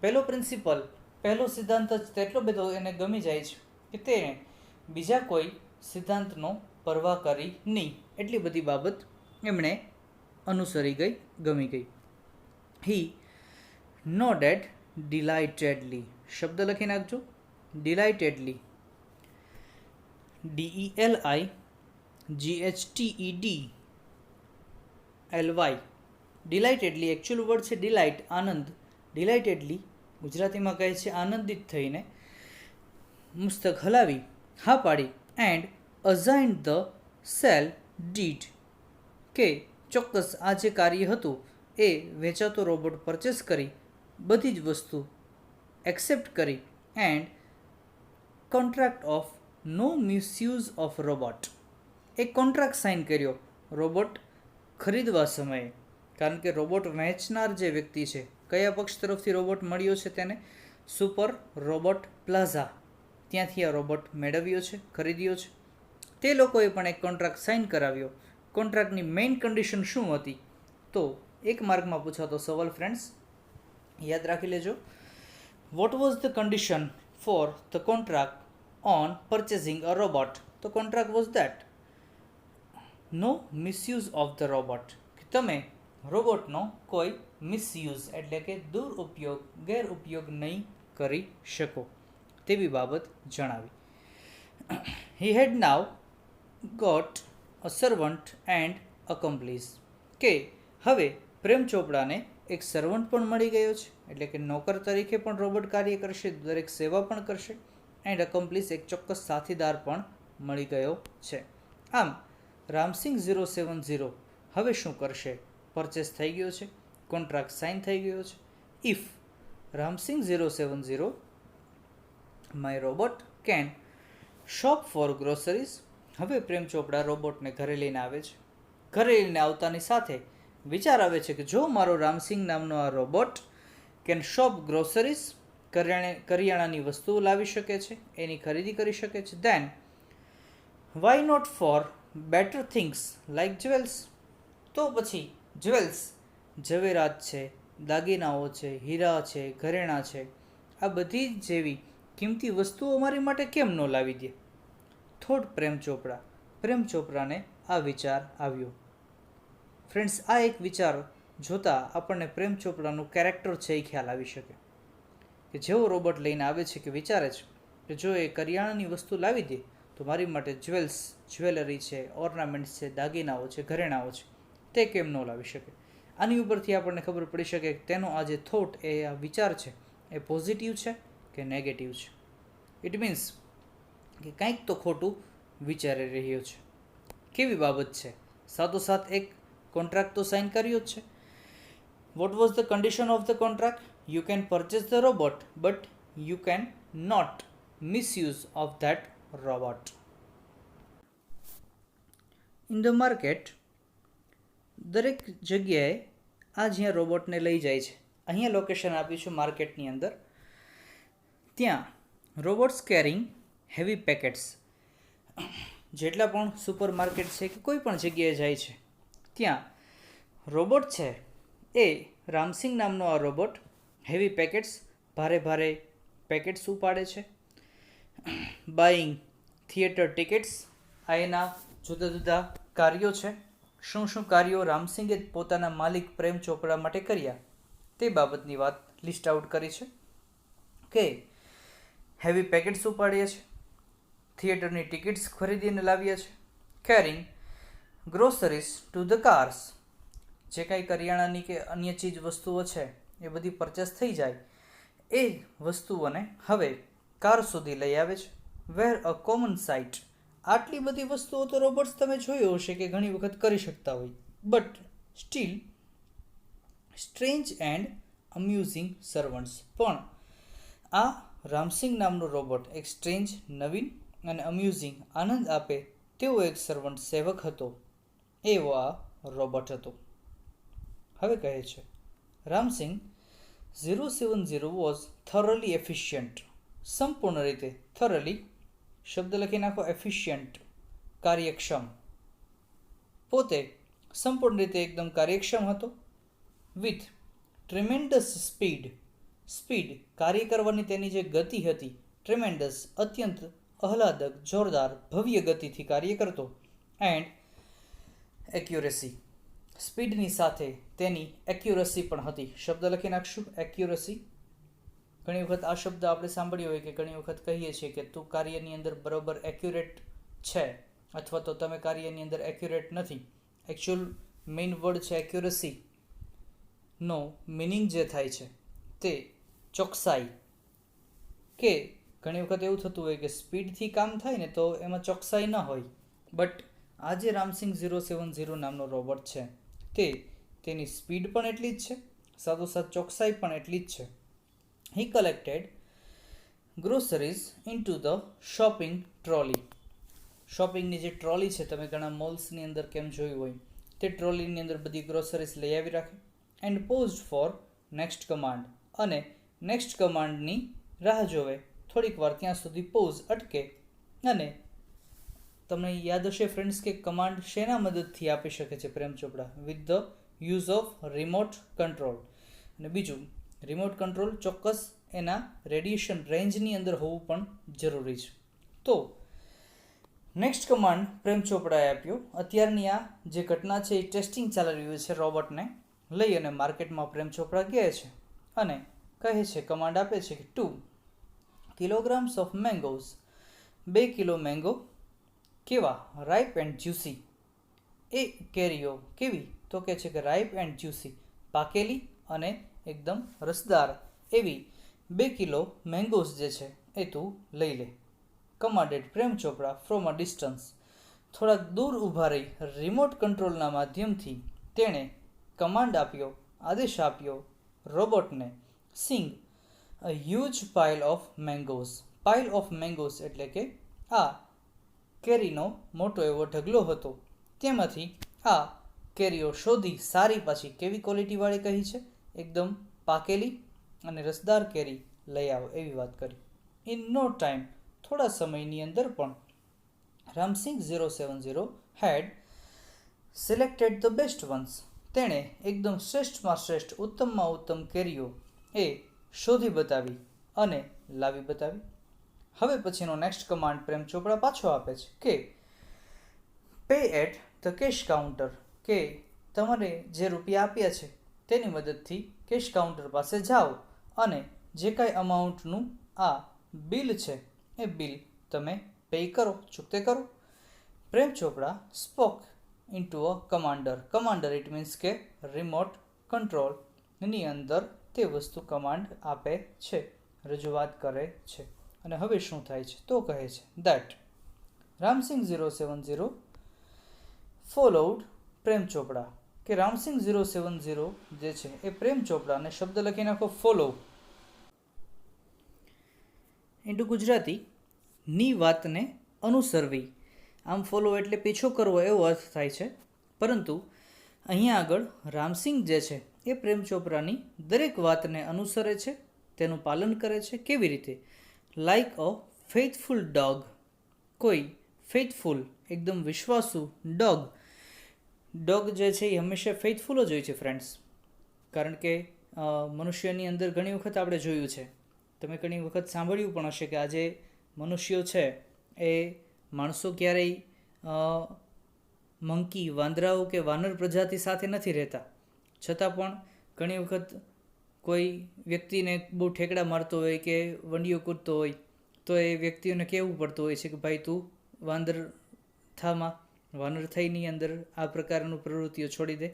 S1: પહેલો પ્રિન્સિપલ, પહેલો સિદ્ધાંત જ તેટલો બધો એને ગમી જાય છે કે તેને બીજા કોઈ સિદ્ધાંતનો પરવા કરી નહીં. એટલી બધી બાબત એમણે અનુસરી ગઈ, ગમી ગઈ. હી નોડેડ ડિલાઇટેડલી. શબ્દ લખી નાખજો ડિલાઇટેડલી, DELIGHTEDLY. ડિલાઇટેડલી એકચ્યુઅલ વર્ડ છે ડિલાઇટ, આનંદ. ડિલાઇટેડલી ગુજરાતીમાં કહે છે આનંદિત થઈને, મસ્તક હલાવી, હા પાડી. એન્ડ અઝાઇન્ડ ધ સેલ ડીડ, કે ચોક્કસ આ જે કાર્ય હતું એ વેચાતો રોબોટ પરચેસ કરી, બધી જ વસ્તુ એક્સેપ્ટ કરી. And contract of no misuse of robot. એક કોન્ટ્રાક્ટ સાઇન કર્યો રોબોટ ખરીદવા સમયે, કારણ કે રોબોટ વેચનાર જે વ્યક્તિ છે, કયા પક્ષ તરફથી રોબોટ મળ્યો છે તેને? સુપર રોબોટ પ્લાઝા, ત્યાંથી આ રોબોટ મેળવ્યો છે, ખરીદ્યો છે. તે લોકોએ પણ એક કોન્ટ્રાક્ટ સાઇન કરાવ્યો. કોન્ટ્રાક્ટની મેઇન કન્ડિશન શું હતી? તો એક માર્કમાં પૂછાતો સવાલ ફ્રેન્ડ્સ, યાદ રાખી લેજો. Vote was the condition for the contract on purchasing a robot. The contract was that no misuse of the robot. તમે રોબોટનો કોઈ મિસયુઝ એટલે કે દુરુપયોગ ગેરઉપયોગ નહીં કરી શકો તેવી બાબત જણાવી. He had now got a servant and accomplice. કે હવે પ્રેમ ચોપડાને એક સર્વન્ટ પણ મળી ગયો છે એટલે કે નોકર તરીકે પણ રોબોટ કાર્ય કરશે, દરેક સેવા પણ કરશે, એન્ડ અકમ્પ્લિસ એક ચોક્કસ સાથીદાર પણ મળી ગયો છે. આમ રામસિંગ 070 હવે શું કરશે? પરચેસ થઈ ગયો છે, કોન્ટ્રાક્ટ સાઇન થઈ ગયો છે. If Ramsingh 070 my robot can shop for groceries. હવે પ્રેમ ચોપડા રોબોટને ઘરે લઈને આવે છે. ઘરે લઈને આવતાની સાથે વિચાર આવે છે કે જો મારો રામસિંગ નામનો આ રોબોટ કેન શોપ ગ્રોસરીઝ, કરિયાણાની વસ્તુઓ લાવી શકે છે, એની ખરીદી કરી શકે છે, then why not for better things like jewels. તો પછી જ્વેલ્સ, ઝવેરાત છે, દાગીનાઓ છે, હીરા છે, ઘરેણાં છે, આ બધી જેવી કિંમતી વસ્તુઓ મારી માટે કેમ ન લાવી દે? થોડ પ્રેમ ચોપરાને આ વિચાર આવ્યો. ફ્રેન્ડ્સ, આ એક વિચાર જોતાં આપણને પ્રેમ ચોપરાનું કેરેક્ટર છે એ ખ્યાલ આવી શકે કે જેવો રોબોટ લઈને આવે છે કે વિચારે છે કે જો એ કરિયાણાની વસ્તુ લાવી દે તો મારી માટે જ્વેલરી છે, ઓર્નામેન્ટ્સ છે, દાગીનાઓ છે, ઘરેણાઓ છે, તે કેમ ન લાવી શકે? આની ઉપરથી આપણને ખબર પડી શકે કે તેનો આ જે થોટ એ આ વિચાર છે એ પોઝિટિવ છે કે નેગેટિવ છે. ઇટ મીન્સ કે કંઈક તો ખોટું વિચારી રહ્યો છે. કેવી બાબત છે? સાથોસાથ એક કોન્ટ્રાક્ટ તો સાઇન કર્યો જ છે. What was the condition of the contract? You can purchase the robot but you can not misuse of that robot. In the market, દરેક જગ્યાએ આ જ્યાં રોબોટને લઈ જાય છે, અહીંયા લોકેશન આપ્યું છે માર્કેટની અંદર, ત્યાં રોબોટ્સ કેરિંગ હેવી પેકેટ્સ. જેટલા પણ સુપર માર્કેટ છે કે કોઈ પણ જગ્યાએ જાય છે ત્યાં રોબોટ છે એ રામસિંગ નામનો આ રોબોટ હેવી પેકેટ્સ, ભારે પેકેટ્સ ઉપાડે છે. બાઇંગ થિયેટર ટિકિટ્સ, આ એના જુદા જુદા કાર્યો છે. શું કાર્યો રામસિંગે પોતાના માલિક પ્રેમ ચોપડા માટે કર્યા તે બાબતની વાત લિસ્ટ આઉટ કરી છે કે હેવી પેકેટ્સ ઉપાડ્યા છે, થિયેટરની ટિકિટ્સ ખરીદીને લાવ્યા છે, carrying groceries to the cars, જે કાંઈ કરિયાણાની કે અન્ય ચીજ વસ્તુઓ છે એ બધી પરચેસ થઈ જાય એ વસ્તુઓને હવે કાર સુધી લઈ આવે છે. વેર અ કોમન સાઇટ. આટલી બધી વસ્તુઓ તો રોબોટ્સ તમે જોયું હશે કે ઘણી વખત કરી શકતા હોય, but still strange and amusing servants. પણ આ રામસિંગ નામનો રોબોટ એક સ્ટ્રેન્જ, નવીન અને અમ્યુઝિંગ, આનંદ આપે તેવો એક સર્વન્ટ સેવક હતો. એવો આ રોબોટ હતો. હવે કહે છે રામસિંગ 070 વોઝ થોરલી એફિશિયન્ટ. સંપૂર્ણ રીતે, થોરલી શબ્દ લખી નાખો, એફિશિયન્ટ કાર્યક્ષમ. પોતે સંપૂર્ણ રીતે એકદમ કાર્યક્ષમ હતો. વિથ ટ્રેમેન્ડસ સ્પીડ કાર્ય કરવાની તેની જે ગતિ હતી, ટ્રેમેન્ડસ અત્યંત આહલાદક, જોરદાર, ભવ્ય ગતિથી કાર્ય કરતો. એન્ડ એક્યુરેસી, સ્પીડની સાથે તેની એક્યુરસી પણ હતી. શબ્દ લખી નાખશું, એક્યુરસી. ઘણી વખત આ શબ્દ આપણે સાંભળ્યો હોય કે ઘણી વખત કહીએ છીએ કે તું કાર્યની અંદર બરોબર એક્યુરેટ છે અથવા તો તમે કાર્યની અંદર એક્યુરેટ નથી. એકચ્યુઅલ મેઇન વર્ડ છે એક્યુરસી. નો મિનિંગ જે થાય છે તે ચોકસાઈ. કે ઘણી વખત એવું થતું હોય કે સ્પીડથી કામ થાય ને તો એમાં ચોકસાઈ ન હોય, બટ આ જે રામસિંગ 070 નામનો રોબોટ છે તેની સ્પીડ પણ એટલી જ છે, સાથોસાથ ચોકસાઈ પણ એટલી જ છે. He collected groceries into the shopping trolley. શોપિંગની જે ટ્રોલી છે, તમે ઘણા મોલ્સની અંદર કેમ જોયું હોય, તે ટ્રોલીની અંદર બધી ગ્રોસરીઝ લઈ આવી રાખે. And posed four next command, અને નેક્સ્ટ કમાન્ડની રાહ જોવે. થોડીક વાર ત્યાં સુધી પોઝ અટકે. અને તમને યાદ હશે ફ્રેન્ડ્સ કે કમાન્ડ શેના મદદથી આપી શકે છે પ્રેમ ચોપડા? With the use of remote control. અને બીજું, રિમોટ કંટ્રોલ ચોક્કસ એના રેડિયેશન રેન્જની અંદર હોવું પણ જરૂરી છે. તો નેક્સ્ટ કમાન્ડ પ્રેમ ચોપડાએ આપ્યો. અત્યારની આ જે ઘટના છે એ ટેસ્ટિંગ ચાલી રહ્યું છે. રોબોટને લઈ અને માર્કેટમાં પ્રેમ ચોપડા ગયા છે અને કહે છે, કમાન્ડ આપે છે કે 2 kilograms of mangoes, 2 kilo mango કેવા? Ripe and juicy. એ કેરીઓ કેવી? તો કહે છે કે રાઇપ એન્ડ જ્યુસી, પાકેલી અને એકદમ રસદાર એવી 2 કિલો મેંગોઝ જે છે એ તું લઈ લે. Commanded Prem Chopra from a distance. થોડાક દૂર ઊભા રહી રિમોટ કંટ્રોલના માધ્યમથી તેણે કમાન્ડ આપ્યો, આદેશ આપ્યો રોબોટને, sing a huge pile of mangoes. Pile of mangoes એટલે કે આ કેરીનો મોટો એવો ઢગલો હતો, તેમાંથી આ કેરીઓ શોધી સારી પાછી કેવી ક્વોલિટીવાળી કહી છે? એકદમ પાકેલી અને રસદાર કેરી લઈ આવો એવી વાત કરી. ઇન નો ટાઈમ, થોડા સમયની અંદર પણ રામસિંગ 070 હેડ સિલેક્ટેડ ધ બેસ્ટ વન્સ. તેણે એકદમ શ્રેષ્ઠમાં શ્રેષ્ઠ, ઉત્તમમાં ઉત્તમ કેરીઓ એ શોધી બતાવી અને લાવી બતાવી. હવે પછીનો નેક્સ્ટ કમાન્ડ પ્રેમ ચોપડા પાછો આપે છે કે pay at the cash counter. કે તમારે જે રૂપિયા આપ્યા છે તેની મદદથી કેશ કાઉન્ટર પાસે જાઓ અને જે કાંઈ અમાઉન્ટનું આ બિલ છે એ બિલ તમે પે કરો, ચૂકતે કરો. પ્રેમ ચોપડા spoke into a commander. Commander it means કે રિમોટ કંટ્રોલની અંદર તે વસ્તુ કમાન્ડ આપે છે, રજૂઆત કરે છે. અને હવે શું થાય છે? તો કહે છે દેટ રામસિંગ 070 ફોલોડ પ્રેમ ચોપડા. કે રામસિંગ 070 જે છે એ પ્રેમ ચોપડાને શબ્દ લખી નાખો ફોલો ઇન્ટુ ગુજરાતી ની વાતને અનુસરવી. આમ ફોલો એટલે પીછો કરવો એવો અર્થ થાય છે, પરંતુ અહીંયા આગળ રામસિંગ જે છે એ પ્રેમ ચોપડાની દરેક વાતને અનુસરે છે, તેનું પાલન કરે છે. કેવી રીતે? Like a faithful dog. કોઈ ફેથફુલ એકદમ વિશ્વાસુ ડોગ. ડોગ જે છે એ હંમેશા ફેથફુલ જ હોય છે ફ્રેન્ડ્સ, કારણ કે મનુષ્યની અંદર ઘણી વખત આપણે જોયું છે, તમે ઘણી વખત સાંભળ્યું પણ હશે કે આજે મનુષ્યો છે એ માણસો ક્યારેય મંકી, વાંદરાઓ કે વાનર પ્રજાતિ સાથે નથી રહેતા, છતાં પણ ઘણી વખત કોઈ વ્યક્તિને બહુ ઠેકડા મારતો હોય કે વંડીઓ કૂદતો હોય તો એ વ્યક્તિઓને કહેવું પડતું હોય છે કે ભાઈ તું વાંદર થામાં, વાનર થઈની અંદર આ પ્રકારનું પ્રવૃત્તિઓ છોડી દે.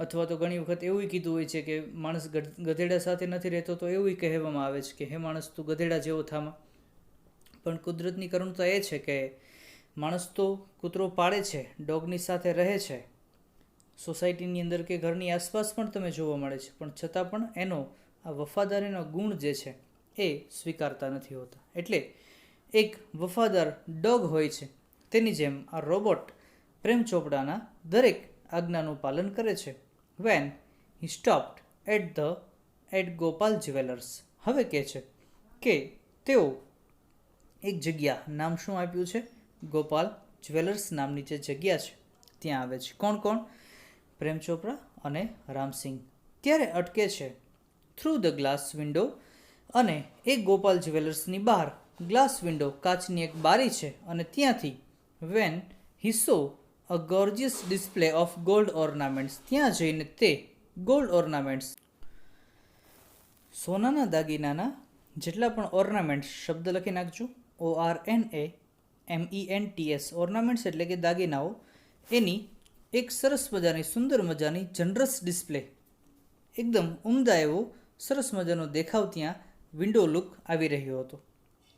S1: અથવા તો ઘણી વખત એવું કીધું હોય છે કે માણસ ગધેડા સાથે નથી રહેતો તો એવું કહેવામાં આવે છે કે હે માણસ તું ગધેડા જેવો થામાં. પણ કુદરતની કરુણતા એ છે કે માણસ તો કૂતરો પાળે છે, ડોગની સાથે રહે છે, સોસાયટીની અંદર કે ઘરની આસપાસ પણ તમે જોવા મળે છે, પણ છતાં પણ એનો આ વફાદારીનો ગુણ જે છે એ સ્વીકારતા નથી હોતા. એટલે એક વફાદાર ડોગ હોય છે તેની જેમ આ રોબોટ પ્રેમ ચોપડાના દરેક આજ્ઞાનું પાલન કરે છે. When he stopped at Gopal jewellers. હવે કહે છે કે તેઓ એક જગ્યા, નામ શું આપ્યું છે? ગોપાલ જ્વેલર્સ નામની જે જગ્યા છે ત્યાં આવે છે. કોણ કોણ? પ્રેમ ચોપડા અને રામસિંગ. ત્યારે અટકે છે થ્રુ ધ ગ્લાસ વિન્ડો. અને એક ગોપાલ જ્વેલર્સની બહાર ગ્લાસ વિન્ડો, કાચની એક બારી છે અને ત્યાંથી when he so a gorgeous display of gold ornaments. ત્યાં જઈને તે ગોલ્ડ ઓર્નામેન્ટ્સ, સોનાના દાગીનાના જેટલા પણ ઓર્નામેન્ટ્સ, શબ્દ લખી નાખજો ORNAMENTS. ઓર્નામેન્ટ્સ એટલે કે દાગીનાઓ, એની એક સરસ મજાની, સુંદર મજાની જનરસ ડિસ્પ્લે, એકદમ ઉમદા એવો સરસ મજાનો દેખાવ ત્યાં વિન્ડો લુક આવી રહ્યો હતો.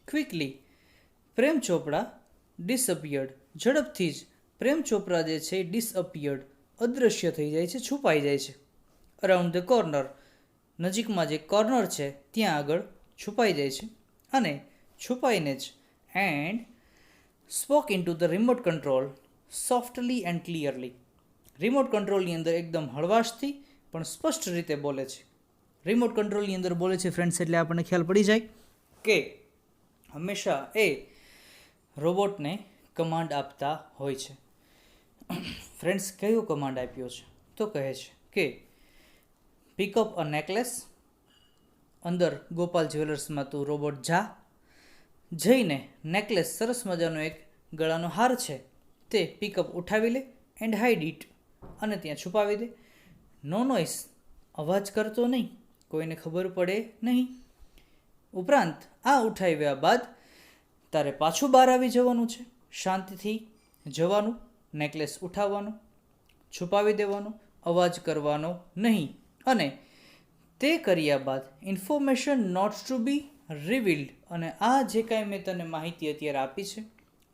S1: ક્વિકલી પ્રેમ ચોપડા ડિસઅપિયર્ડ. ઝડપથી જ પ્રેમ ચોપડા જે છે ડિસઅપિયર્ડ, અદૃશ્ય થઈ જાય છે, છુપાઈ જાય છે. અરાઉન્ડ ધ કોર્નર, નજીકમાં જે કોર્નર છે ત્યાં આગળ છુપાઈ જાય છે. અને છુપાઈને જ and spoke into the remote control softly and clearly. Remote કંટ્રોલની અંદર એકદમ હળવાશથી પણ સ્પષ્ટ રીતે બોલે છે. રિમોટ કંટ્રોલની અંદર બોલે છે ફ્રેન્ડ્સ એટલે આપણને ખ્યાલ પડી જાય કે હંમેશા એ રોબોટને કમાન્ડ આપતા હોય છે. ફ્રેન્ડ્સ કયો કમાન્ડ આપ્યો છે? તો કહે છે કે પિકઅપ અ નેકલેસ, અંદર ગોપાલ જ્વેલર્સમાં તું રોબોટ જા, જઈને નેકલેસ સરસ મજાનો એક ગળાનો હાર છે તે પિકઅપ ઉઠાવી લે એન્ડ હાઇડ ઇટ, અને ત્યાં છુપાવી દે. નો નોઇસ, અવાજ કરતો નહીં, કોઈને ખબર પડે નહીં. ઉપરાંત આ ઉઠાવ્યા બાદ તારે પાછું બહાર આવી જવાનું છે, શાંતિથી જવાનું, નેકલેસ ઉઠાવવાનો, છુપાવી દેવાનો, અવાજ કરવાનો નહીં. અને તે કર્યા બાદ information not to be revealed, અને આ જે કાંઈ મેં તને માહિતી અત્યારે આપી છે,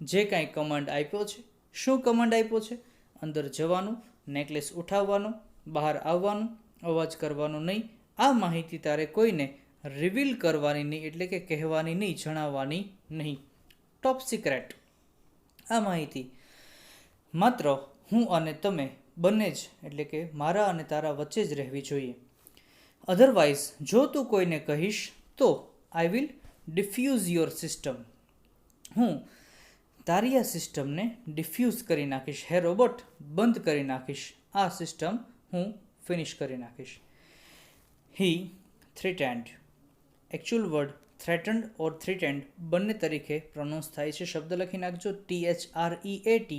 S1: જે કાંઈ કમાન્ડ આપ્યો છે, શું કમાન્ડ આપ્યો છે? અંદર જવાનું, નેકલેસ ઉઠાવવાનો, બહાર આવવાનું, અવાજ કરવાનો નહીં. આ માહિતી તારે કોઈને રિવીલ કરવાની નહીં, એટલે કે કહેવાની નહીં, જણાવવાની નહીં. Top secret. આ માહિતી માત્ર હું અને તમે બંને જ, એટલે કે મારા અને તારા વચ્ચે જ રહેવી જોઈએ. અધરવાઇઝ જો તું કોઈને કહીશ તો I will diffuse your system. હું તારી આ સિસ્ટમને ડિફ્યુઝ કરી નાખીશ. હે રોબોટ, બંધ કરી નાખીશ. આ સિસ્ટમ હું ફિનિશ કરી નાખીશ. હી થ્રેટેન્ડ. એકચ્યુઅલ વર્ડ થ્રેટન્ડ ઓર થ્રેટેન્ડ બંને તરીકે પ્રોનાઉન્સ થાય છે. શબ્દ લખી નાખજો, THREATENED.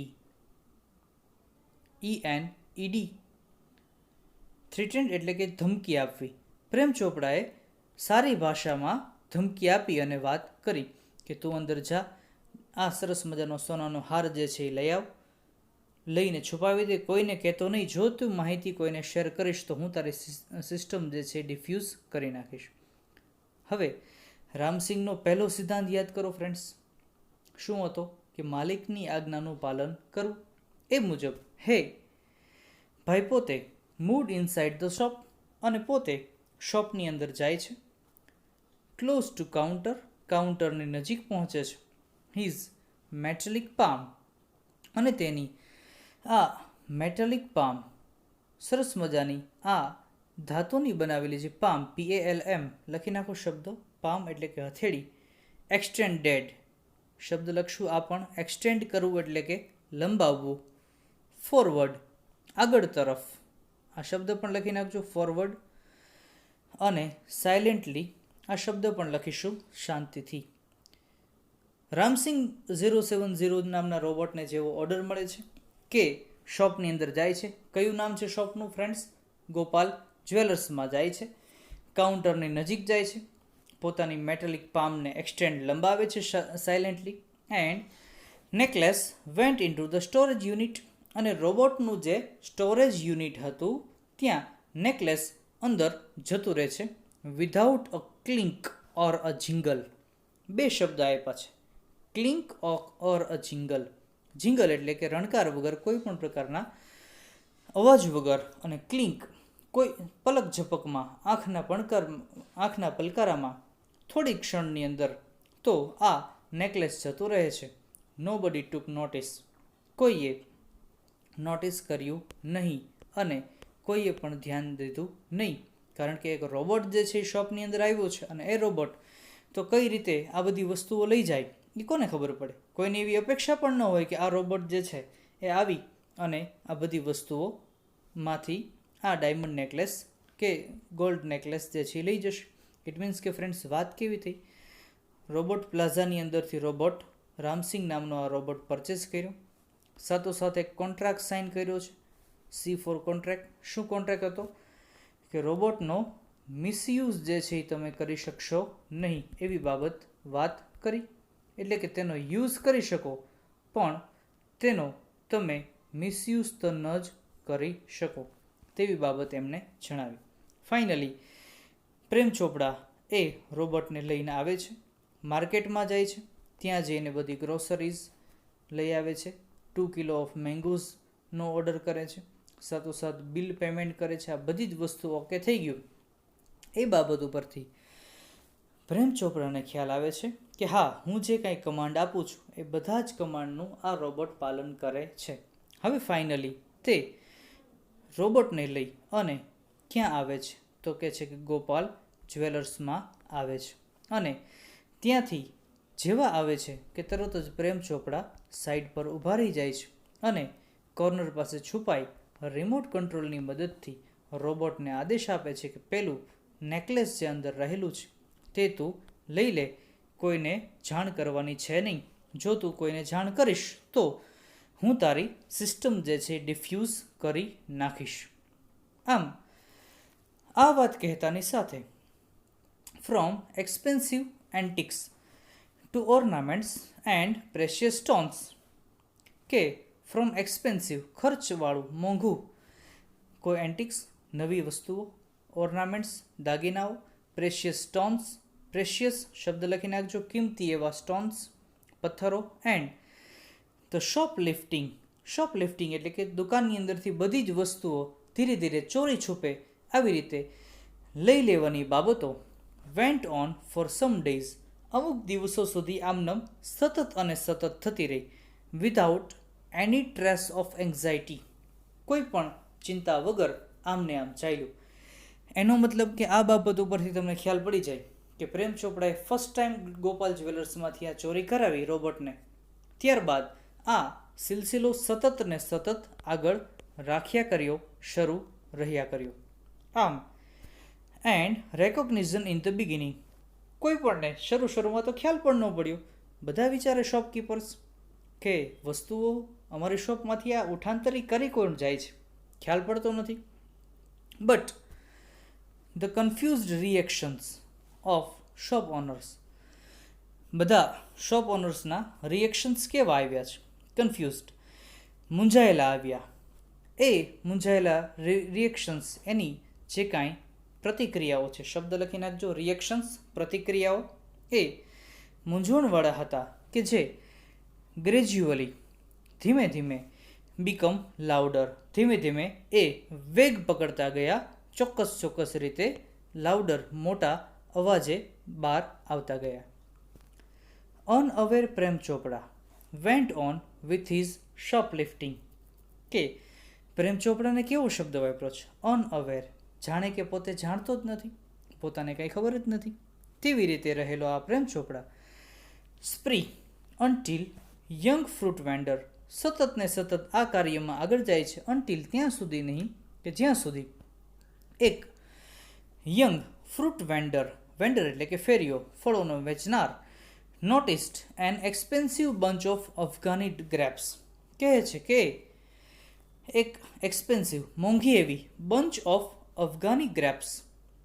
S1: થ્રેટેન્ડ એટલે કે ધમકી આપવી. પ્રેમ ચોપડાએ સારી ભાષામાં ધમકી આપી અને વાત કરી કે તું અંદર જા, આ સરસ મજાનો સોનાનો હાર જે છે એ લઈ આવ, લઈને છુપાવી દે, કોઈને કહેતો નહીં. જો તું માહિતી કોઈને શેર કરીશ તો હું તારી સિસ્ટમ જે છે ડિફ્યુઝ કરી નાખીશ. હવે રામસિંગનો પહેલો સિદ્ધાંત યાદ કરો ફ્રેન્ડ્સ. શું હતો? કે માલિકની આજ્ઞાનું પાલન કરવું. એ મુજબ હે ભાઈ પોતે મૂડ ઇનસાઇડ ધ શોપ, અને પોતે શોપની અંદર જાય છે. ક્લોઝ ટુ કાઉન્ટર, કાઉન્ટરની નજીક પહોંચે છે. હિઝ મેટાલિક પામ, અને તેની આ મેટાલિક પામ, સરસ મજાની આ ધાતુની બનાવેલી જે પામ, PALM લખી નાખો શબ્દ. પામ એટલે કે હથેળી. એક્સટેન્ડેડ શબ્દ લખશું. આ પણ એક્સટેન્ડ કરવું એટલે કે લંબાવવું. ફોરવર્ડ આગળ તરફ, આ શબ્દ પણ લખી નાખજો, ફોરવર્ડ. અને સાયલેન્ટલી આ શબ્દ પણ લખીશું, શાંતિથી. રામસિંગ 070 નામના રોબોટને જેવો ઓર્ડર મળે છે કે શોપની અંદર જાય છે. કયું નામ છે શોપનું ફ્રેન્ડ્સ? ગોપાલ જ્વેલર્સમાં જાય છે. કાઉન્ટરની નજીક જાય છે, પોતાની મેટાલિક પામને એક્સટેન્ડ લંબાવે છે silently. And necklace vent in to the storage unit, અને રોબોટનું જે સ્ટોરેજ યુનિટ હતું ત્યાં નેકલેસ અંદર જતું રહે છે. Without a clink or a jingle. બે શબ્દ આપ્યા છે, ક્લિંક ઓર અ જિંગલ. જિંગલ એટલે કે રણકાર વગર, કોઈ પણ પ્રકારના અવાજ વગર, અને ક્લિંક કોઈ પલક ઝપકમાં, આંખના પલકારામાં, થોડી ક્ષણની અંદર. તો આ નેકલેસ જતો રહે છે. નો બડી ટુક નોટિસ. કોઈએ નોટિસ કર્યું નહીં, અને કોઈએ પણ ધ્યાન દીધું નહીં. કારણ કે એક રોબોટ જે છે એ શોપની અંદર આવ્યો છે, અને એ રોબોટ તો કઈ રીતે આ બધી વસ્તુઓ લઈ જાય એ કોને ખબર પડે? કોઈને એવી અપેક્ષા પણ ન હોય કે આ રોબોટ જે છે એ આવી અને આ બધી વસ્તુઓમાંથી આ ડાયમંડ નેકલેસ કે ગોલ્ડ નેકલેસ જે છે એ લઈ જશે. ઇટ મીન્સ કે ફ્રેન્ડ્સ, વાત કેવી થઈ? રોબોટ પ્લાઝાની અંદરથી રોબોટ રામસિંગ નામનો આ રોબોટ પરચેસ કર્યો, સાથોસાથ એક કોન્ટ્રાક્ટ સાઇન કર્યો છે, C4 કોન્ટ્રાક્ટ. શું કોન્ટ્રાક્ટ હતો? કે રોબોટનો મિસયુઝ જે છે એ તમે કરી શકશો નહીં, એવી બાબત વાત કરી. એટલે કે તેનો યુઝ કરી શકો, પણ તેનો તમે મિસયુઝ તો ન જ કરી શકો, તેવી બાબત એમને જણાવી. ફાઇનલી પ્રેમ ચોપડા એ રોબોટને લઈને આવે છે, માર્કેટમાં જાય છે, ત્યાં જઈને બધી ગ્રોસરીઝ લઈ આવે છે. 2 કિલો ઓફ મેંગોઝનો ઓર્ડર કરે છે, સાથોસાથ બિલ પેમેન્ટ કરે છે. આ બધી જ વસ્તુ ઓકે થઈ ગયું. એ બાબત ઉપરથી પ્રેમ ચોપડાને ખ્યાલ આવે છે કે હા, હું જે કાંઈ કમાન્ડ આપું છું એ બધા જ કમાન્ડનું આ રોબોટ પાલન કરે છે. હવે ફાઇનલી તે રોબોટને લઈ અને ક્યાં આવે છે? તો કહે છે કે ગોપાલ જ્વેલર્સમાં આવે છે. અને ત્યાંથી જેવા આવે છે કે તરત જ પ્રેમ ચોપડા સાઈડ પર ઊભા રહી જાય છે, અને કોર્નર પાસે છુપાઈ રિમોટ કંટ્રોલની મદદથી રોબોટને આદેશ આપે છે કે પેલું નેકલેસ જે અંદર રહેલું છે તે તું લઈ લે, કોઈને જાણ કરવાની છે નહીં. જો તું કોઈને જાણ કરીશ તો હું તારી સિસ્ટમ જે છે ડિફ્યુઝ કરી નાખીશ. આમ આ વાત કહેતાની સાથે from expensive antiques to ornaments and precious stones, કે ફ્રોમ એક્સપેન્સિવ ખર્ચવાળું મોંઘું કોઈ એન્ટિક્સ નવી વસ્તુઓ, ઓર્નામેન્ટ્સ દાગીનાઓ, પ્રેશિયસ સ્ટોન્સ પ્રેશિયસ શબ્દ લખી નાખજો, કિંમતી એવા સ્ટોન્સ પથ્થરો, એન્ડ ધ શોપલિફ્ટિંગ એટલે કે દુકાનની અંદરથી બધી જ વસ્તુઓ ધીરે ધીરે ચોરી છુપે આવી રીતે લઈ લેવાની બાબતો went on for some days અમુક દિવસો સુધી આમનામ સતત અને સતત થતી રહી, without any trace of anxiety કોઈ પણ ચિંતા વગર આમને આમ ચાલ્યું. એનો મતલબ કે આ બાબત ઉપરથી તમને ખ્યાલ પડી જાય કે પ્રેમ ચોપડાએ ફર્સ્ટ ટાઈમ ગોપાલ જ્વેલર્સમાંથી આ ચોરી કરાવી રોબોટને, ત્યારબાદ આ સિલસિલો સતત ને સતત આગળ રાખ્યા કર્યો, શરૂ રહ્યા કર્યો. આમ and recognition in the beginning, કોઈ પણને શરૂમાં તો ખ્યાલ પણ ન પડ્યો. બધા વિચારે શોપકીપર્સ કે વસ્તુઓ અમારી શોપમાંથી આ ઉઠાંતરી કરી કોણ જાય છે, ખ્યાલ પડતો નથી. But the confused reactions of shop owners, બધા શોપ ઓનર્સના રિએક્શન્સ કેવા આવ્યા છે? કન્ફ્યુઝડ, મૂંઝાયેલા આવ્યા. એ મૂંઝાયેલા રિએક્શન્સ એની જે કાંઈ પ્રતિક્રિયાઓ છે, શબ્દ લખી નાખજો, રિએક્શન્સ પ્રતિક્રિયાઓ, એ મૂંઝવણવાળા હતા કે જે ગ્રેજ્યુઅલી ધીમે ધીમે બીકમ લાઉડર, ધીમે ધીમે એ વેગ પકડતા ગયા, ચોક્કસ રીતે લાઉડર મોટા અવાજે બહાર આવતા ગયા. અનઅવેર પ્રેમ ચોપડા વેન્ટ ઓન વિથ હિઝ શોપલિફ્ટિંગ, કે પ્રેમ ચોપડાને કેવો શબ્દ વાપર્યો છે? અનઅવેર, જાણે કે પોતે જાણતો જ નથી, પોતાને કંઈ ખબર જ નથી તેવી રીતે રહેલો આ પ્રેમ ચોપડા. સ્પ્રી અન્ટિલ યંગ ફ્રૂટ વેન્ડર, સતત ને સતત આ કાર્યમાં આગળ જાય છે, અન્ટિલ ત્યાં સુધી નહીં કે જ્યાં સુધી એક યંગ ફ્રૂટ વેન્ડર એટલે કે ફેરિયો, ફળોનો વેચનાર, noticed an expensive bunch of Afghani grapes, કહે છે કે એક એક્સપેન્સિવ મોંઘી એવી બંચ ઓફ અફઘાની ગ્રેપ્સ,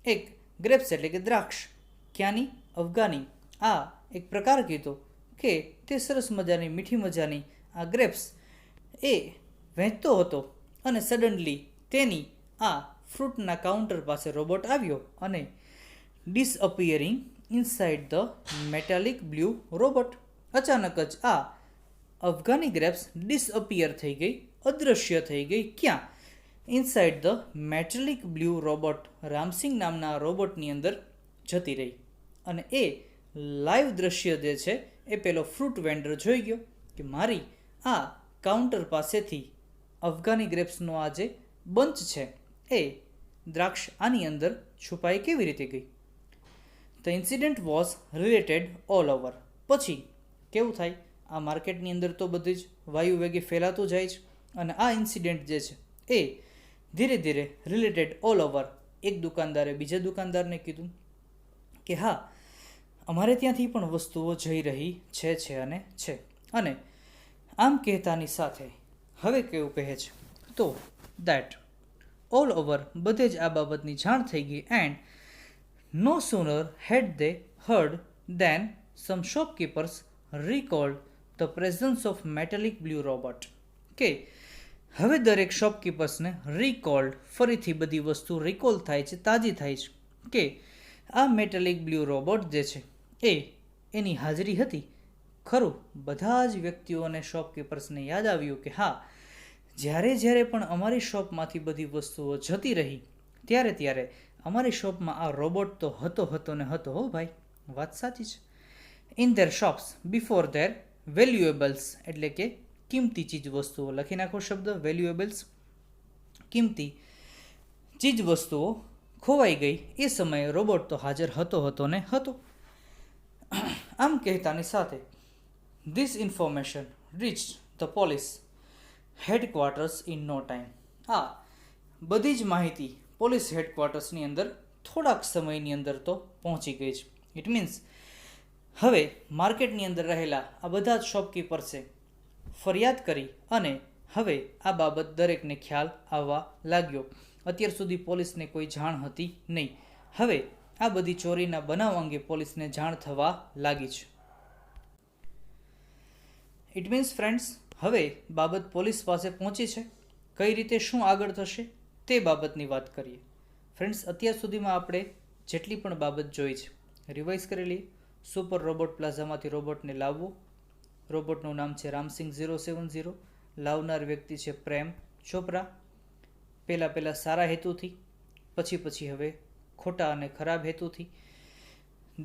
S1: એક ગ્રેપ્સ એટલે કે દ્રાક્ષ, ક્યાંની? અફઘાની. આ એક પ્રકાર કીધો કે તે સરસ મજાની મીઠી મજાની આ ગ્રેપ્સ એ વહેંચતો હતો અને સડનલી તેની આ ફ્રૂટના કાઉન્ટર પાસે રોબોટ આવ્યો અને disappearing inside the metallic blue robot, અચાનક જ આ અફઘાની ગ્રેપ્સ ડિસઅપિયર થઈ ગઈ, અદૃશ્ય થઈ ગઈ. ક્યાં? Inside the metallic blue robot, Ram Singh નામના રોબોટની અંદર જતી રહી. અને એ લાઈવ દ્રશ્ય જે છે એ પેલો ફ્રૂટ વેન્ડર જોઈ ગયો કે મારી આ કાઉન્ટર પાસેથી અફઘાની ગ્રેપ્સનો આ જે બંચ છે એ દ્રાક્ષ આની અંદર છુપાઈ કેવી રીતે ગઈ? The incident was related all over. પછી કેવું થાય? આ માર્કેટની અંદર તો બધી જ વાયુ વેગે ફેલાતું જાય છે અને આ ઇન્સિડન્ટ જે છે એ ધીરે ધીરે રિલેટેડ ઓલ ઓવર. એક દુકાનદારે બીજા દુકાનદારને કીધું કે હા, અમારે ત્યાંથી પણ વસ્તુઓ જઈ રહી છે અને આમ કહેતાની સાથે હવે કેવું કહે છે તો દેટ ઓલ ઓવર, બધે જ આ બાબતની જાણ થઈ ગઈ. And no sooner had they heard than some shopkeepers recalled the presence of metallic blue robot, કે હવે દરેક શોપકીપર્સને રિકોલ્ડ, ફરીથી બધી વસ્તુ રિકોલ થાય છે, તાજી થાય છે કે આ મેટાલિક બ્લુ રોબોટ જે છે એ એની હાજરી હતી. ખરું, બધા જ વ્યક્તિઓને શોપકીપર્સને યાદ આવ્યું કે હા, જ્યારે પણ અમારી શોપમાંથી બધી વસ્તુઓ જતી રહી ત્યારે અમારી શોપમાં આ રોબોટ તો હતો ને હતો. હો ભાઈ, વાત સાચી છે. In their shops before their valuables, એટલે કે કિંમતી ચીજ વસ્તુઓ, લખી નાખો શબ્દ વેલ્યુએબલ્સ, કિંમતી ચીજ વસ્તુઓ ખોવાઈ ગઈ એ સમયે રોબોટ તો હાજર હતો ને હતો. આમ કહેતાની સાથે this information reached the police headquarters in no time. આ બધી જ માહિતી પોલીસ હેડક્વાર્ટર્સની અંદર થોડાક સમયની અંદર તો પહોંચી ગઈ છે. ઇટ મીન્સ હવે માર્કેટની અંદર રહેલા આ બધા જ શોપકીપર્સે ફરિયાદ કરી અને હવે આ બાબત દરેકને ખ્યાલ આવવા લાગ્યો. અત્યાર સુધી પોલીસને કોઈ જાણ હતી નહીં. હવે આ બધી ચોરીના બનાવ અંગે પોલીસને જાણ થવા લાગી છે. ઇટ મીન્સ ફ્રેન્ડ્સ, હવે બાબત પોલીસ પાસે પહોંચી છે. કઈ રીતે શું આગળ થશે તે બાબતની વાત કરીએ. ફ્રેન્ડ્સ, અત્યાર સુધીમાં આપણે જેટલી પણ બાબત જોઈ છે રિવાઇઝ કરી લઈએ. સુપર રોબોટ પ્લાઝામાંથી રોબોટને લાવવો. રોબોટનું નામ છે રામસિંગ 070. લાવનાર વ્યક્તિ છે પ્રેમ ચોપરા. પહેલાં સારા હેતુથી, પછી હવે ખોટા અને ખરાબ હેતુથી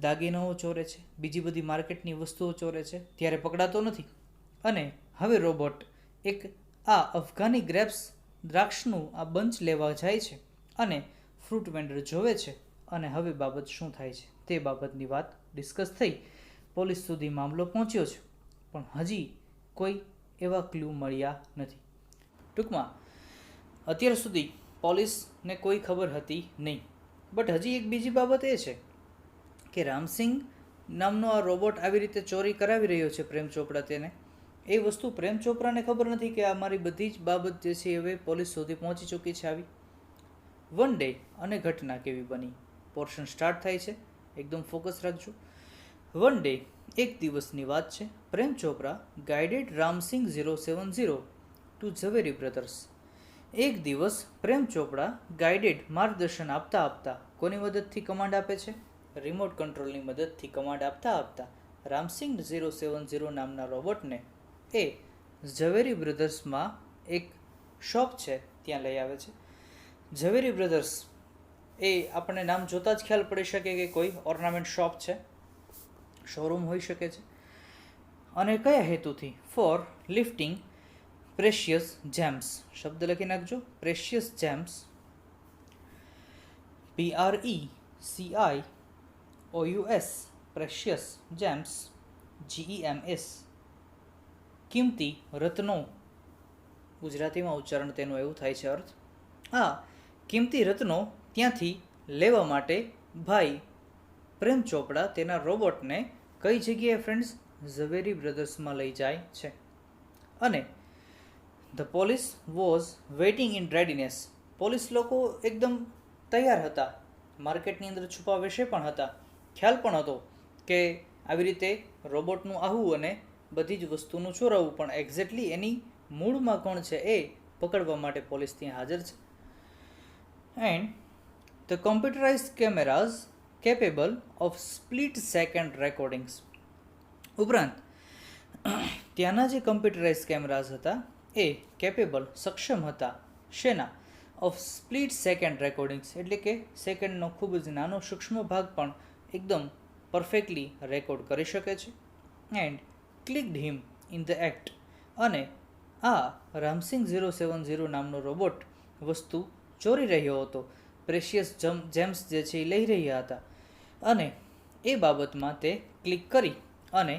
S1: દાગીનાઓ ચોરે છે, બીજી બધી માર્કેટની વસ્તુઓ ચોરે છે, ત્યારે પકડાતો નથી. અને હવે રોબોટ એક આ અફઘાની ગ્રેપ્સ દ્રાક્ષનું આ બંચ લેવા જાય છે અને ફ્રૂટ વેન્ડર જોવે છે. અને હવે બાબત શું થાય છે તે બાબતની વાત ડિસ્કસ થઈ. પોલીસ સુધી મામલો પહોંચ્યો છે, પણ હજી કોઈ એવા ક્લુ મળ્યા નથી. ટૂંકમાં અત્યાર સુધી પોલીસને કોઈ ખબર હતી નહીં. બટ હજી એક બીજી બાબત એ છે કે રામસિંગ નામનો આ રોબોટ આવી રીતે ચોરી કરાવી રહ્યો છે પ્રેમ ચોપડા તેને. એ વસ્તુ પ્રેમ ચોપરાને ખબર નથી કે આ મારી બધી જ બાબત જે છે હવે પોલીસ સુધી પહોંચી ચૂકી છે આવી. વન ડે અને ઘટના કેવી બની. પોર્શન સ્ટાર્ટ થાય છે, એકદમ ફોકસ રાખજો. વન ડે, એક દિવસની વાત છે. પ્રેમ ચોપરા ગાઈડેડ રામસિંગ 070 ટુ ઝવેરી બ્રધર્સ. એક દિવસ પ્રેમ ચોપડા ગાઈડેડ માર્ગદર્શન આપતા કોની મદદથી કમાન્ડ આપે છે? રિમોટ કંટ્રોલની મદદથી કમાન્ડ આપતા રામસિંગ 070 નામના રોબોટને એ ઝવેરી બ્રધર્સમાં એક શોપ છે ત્યાં લઈ આવે છે. ઝવેરી બ્રધર્સ એ આપણને નામ જોતા જ ખ્યાલ પડી શકે કે કોઈ ઓર્નામેન્ટ શોપ છે, શોરૂમ હોઈ શકે છે. અને કયા હેતુથી? For lifting precious gems. શબ્દ લખી નાખજો, precious gems. PRECIOUS, precious gems. GEMS, કિંમતી રત્નો. ગુજરાતીમાં ઉચ્ચારણ તેનું એવું થાય છે અર્થ. આ કિંમતી રત્નો ત્યાંથી લેવા માટે ભાઈ પ્રેમ ચોપડા તેના રોબોટને કઈ જગ્યાએ ફ્રેન્ડ્સ? ઝવેરી બ્રધર્સમાં લઈ જાય છે. અને the police was waiting in readiness. Police લોકો એકદમ તૈયાર હતા, માર્કેટની અંદર છુપા વેશે પણ હતા. ખ્યાલ પણ હતો કે આવી રીતે રોબોટનું આવું અને બધી જ વસ્તુનું ચોરાવવું, પણ એક્ઝેક્ટલી એની મૂળમાં કોણ છે એ પકડવા માટે પોલીસ ત્યાં હાજર છે. And the computerised cameras capable of split second recordings. ઉપરાંત ત્યાંના જે કોમ્પ્યુટરાઇઝ કેમેરાઝ હતા એ કેપેબલ સક્ષમ હતા શેના? ઓફ સ્પ્લિટ સેકન્ડ રેકોર્ડિંગ્સ, એટલે કે સેકન્ડનો ખૂબ જ નાનો સૂક્ષ્મ ભાગ પણ એકદમ પરફેક્ટલી રેકોર્ડ કરી શકે છે. And clicked him in the act. અને આ રામસિંગ 070 નામનો રોબોટ વસ્તુ ચોરી રહ્યો હતો, પ્રેશિયસ જેમ્સ જે છે એ લઈ રહ્યા હતા, અને એ બાબતમાં તે ક્લિક કરી અને